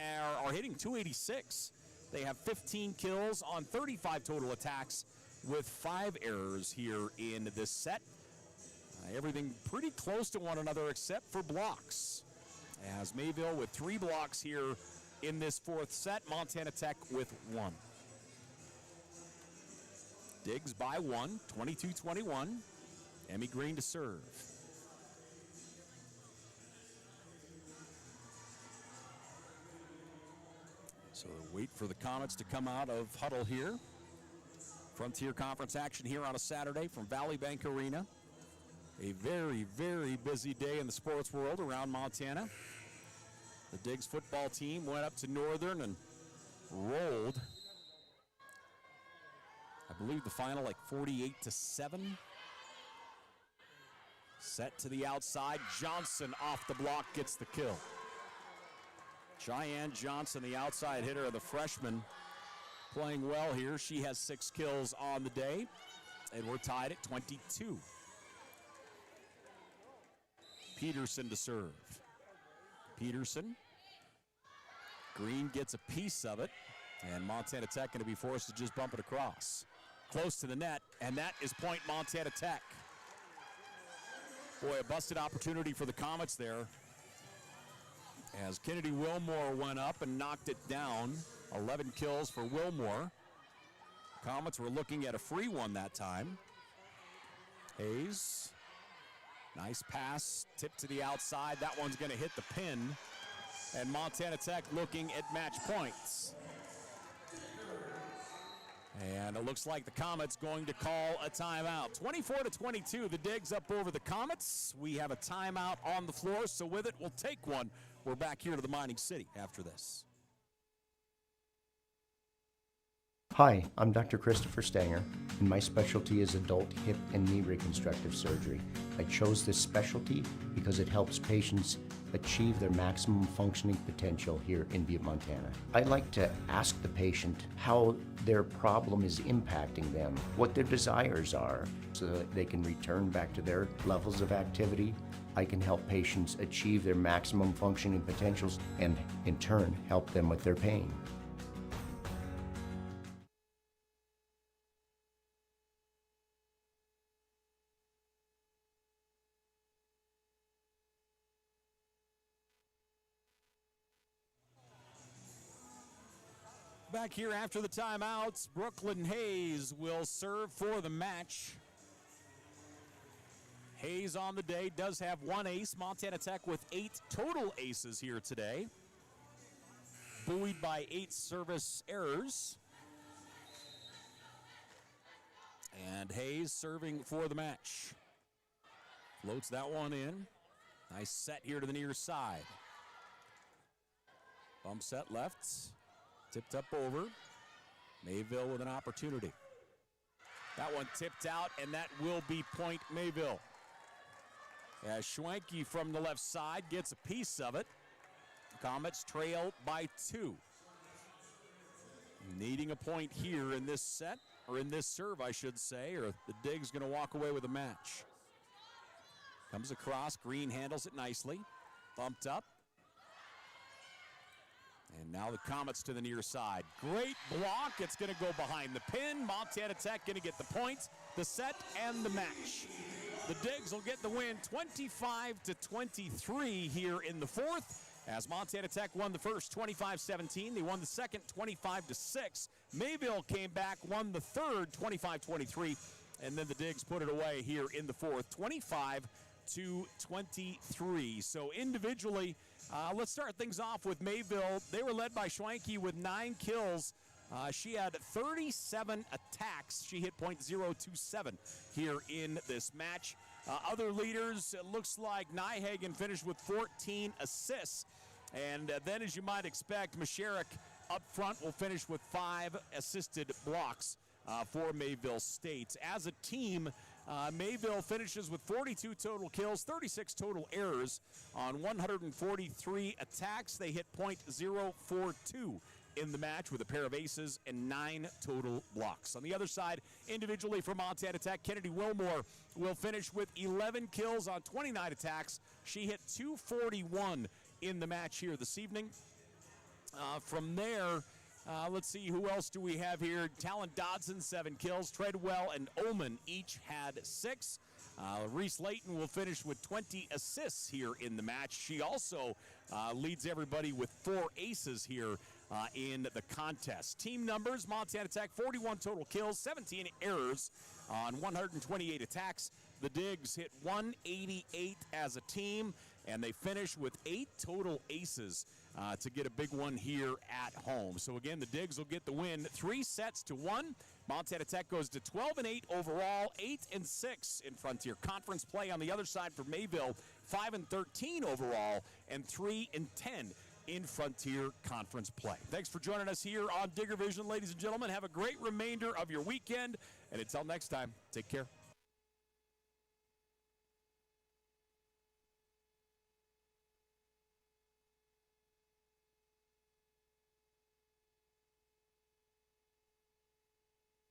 are hitting .286. They have 15 kills on 35 total attacks with 5 errors here in this set. Everything pretty close to one another except for blocks. As Mayville with 3 blocks here in this fourth set, Montana Tech with 1. Digs by 1, 22-21. Emmy Green to serve. So wait for the Comets to come out of huddle here. Frontier Conference action here on a Saturday from Valley Bank Arena. A very, very busy day in the sports world around Montana. The Digs football team went up to Northern and rolled. I believe the final like 48-7. Set to the outside. Johnson off the block gets the kill. Cheyenne Johnson, the outside hitter, the freshman, playing well here. She has 6 kills on the day, and we're tied at 22. Peterson to serve. Peterson. Green gets a piece of it, and Montana Tech going to be forced to just bump it across. Close to the net, and that is point Montana Tech. Boy, a busted opportunity for the Comets there, as Kennedy Wilmore went up and knocked it down. 11 kills for Wilmore. Comets were looking at a free one that time. Hayes, nice pass, tip to the outside. That one's going to hit the pin, and Montana Tech looking at match points. And it looks like the Comets going to call a timeout. 24-22, the Digs up over the Comets. We have a timeout on the floor, so with it, we'll take one. We're back here to the Mining City after this.
Hi, I'm Dr. Christopher Stanger, and my specialty is adult hip and knee reconstructive surgery. I chose this specialty because it helps patients achieve their maximum functioning potential here in Butte, Montana. I like to ask the patient how their problem is impacting them, what their desires are, so that they can return back to their levels of activity. I can help patients achieve their maximum functioning potentials and, in turn, help them with their pain.
Back here after the timeouts, Brooklyn Hayes will serve for the match. Hayes on the day does have 1 ace. Montana Tech with 8 total aces here today, buoyed by 8 service errors. And Hayes serving for the match. Floats that one in. Nice set here to the near side. Bump set left. Tipped up over. Mayville with an opportunity. That one tipped out, and that will be point Mayville. As Schwenke from the left side gets a piece of it. Comets trail by 2. Needing a point here in this set, or in this serve, I should say, or the Dig's going to walk away with a match. Comes across, Green handles it nicely. Bumped up. And now the Comets to the near side. Great block. It's going to go behind the pin. Montana Tech going to get the points, the set, and the match. The Digs will get the win 25-23 here in the fourth, as Montana Tech won the first 25-17. They won the second 25-6. Mayville came back, won the third 25-23, and then the Digs put it away here in the fourth, 25-23. So individually, let's start things off with Mayville. They were led by Schwenke with 9 kills. She had 37 attacks. She hit .027 here in this match. Other leaders, it looks like Nyhagen finished with 14 assists. And then, as you might expect, Masharik up front will finish with 5 assisted blocks for Mayville State. As a team, Mayville finishes with 42 total kills, 36 total errors on 143 attacks. They hit .042 in the match with a pair of aces and 9 total blocks. On the other side, individually for Montana Tech, Kennedy Wilmore will finish with 11 kills on 29 attacks. She hit .241 in the match here this evening. From there, let's see, who else do we have here? Talon Dodson, 7 kills. Treadwell and Ullman each had 6. Reese Layton will finish with 20 assists here in the match. She also leads everybody with 4 aces here in the contest. Team numbers, Montana Tech, 41 total kills, 17 errors on 128 attacks. The Digs hit 188 as a team, and they finish with 8 total aces to get a big one here at home. So again, the Digs will get the win 3-1. Montana Tech goes to 12-8 overall, 8-6 in Frontier Conference play. On the other side for Mayville, 5-13 overall, and 3-10 in Frontier Conference play. Thanks for joining us here on Digger Vision, ladies and gentlemen. Have a great remainder of your weekend, and until next time, take care.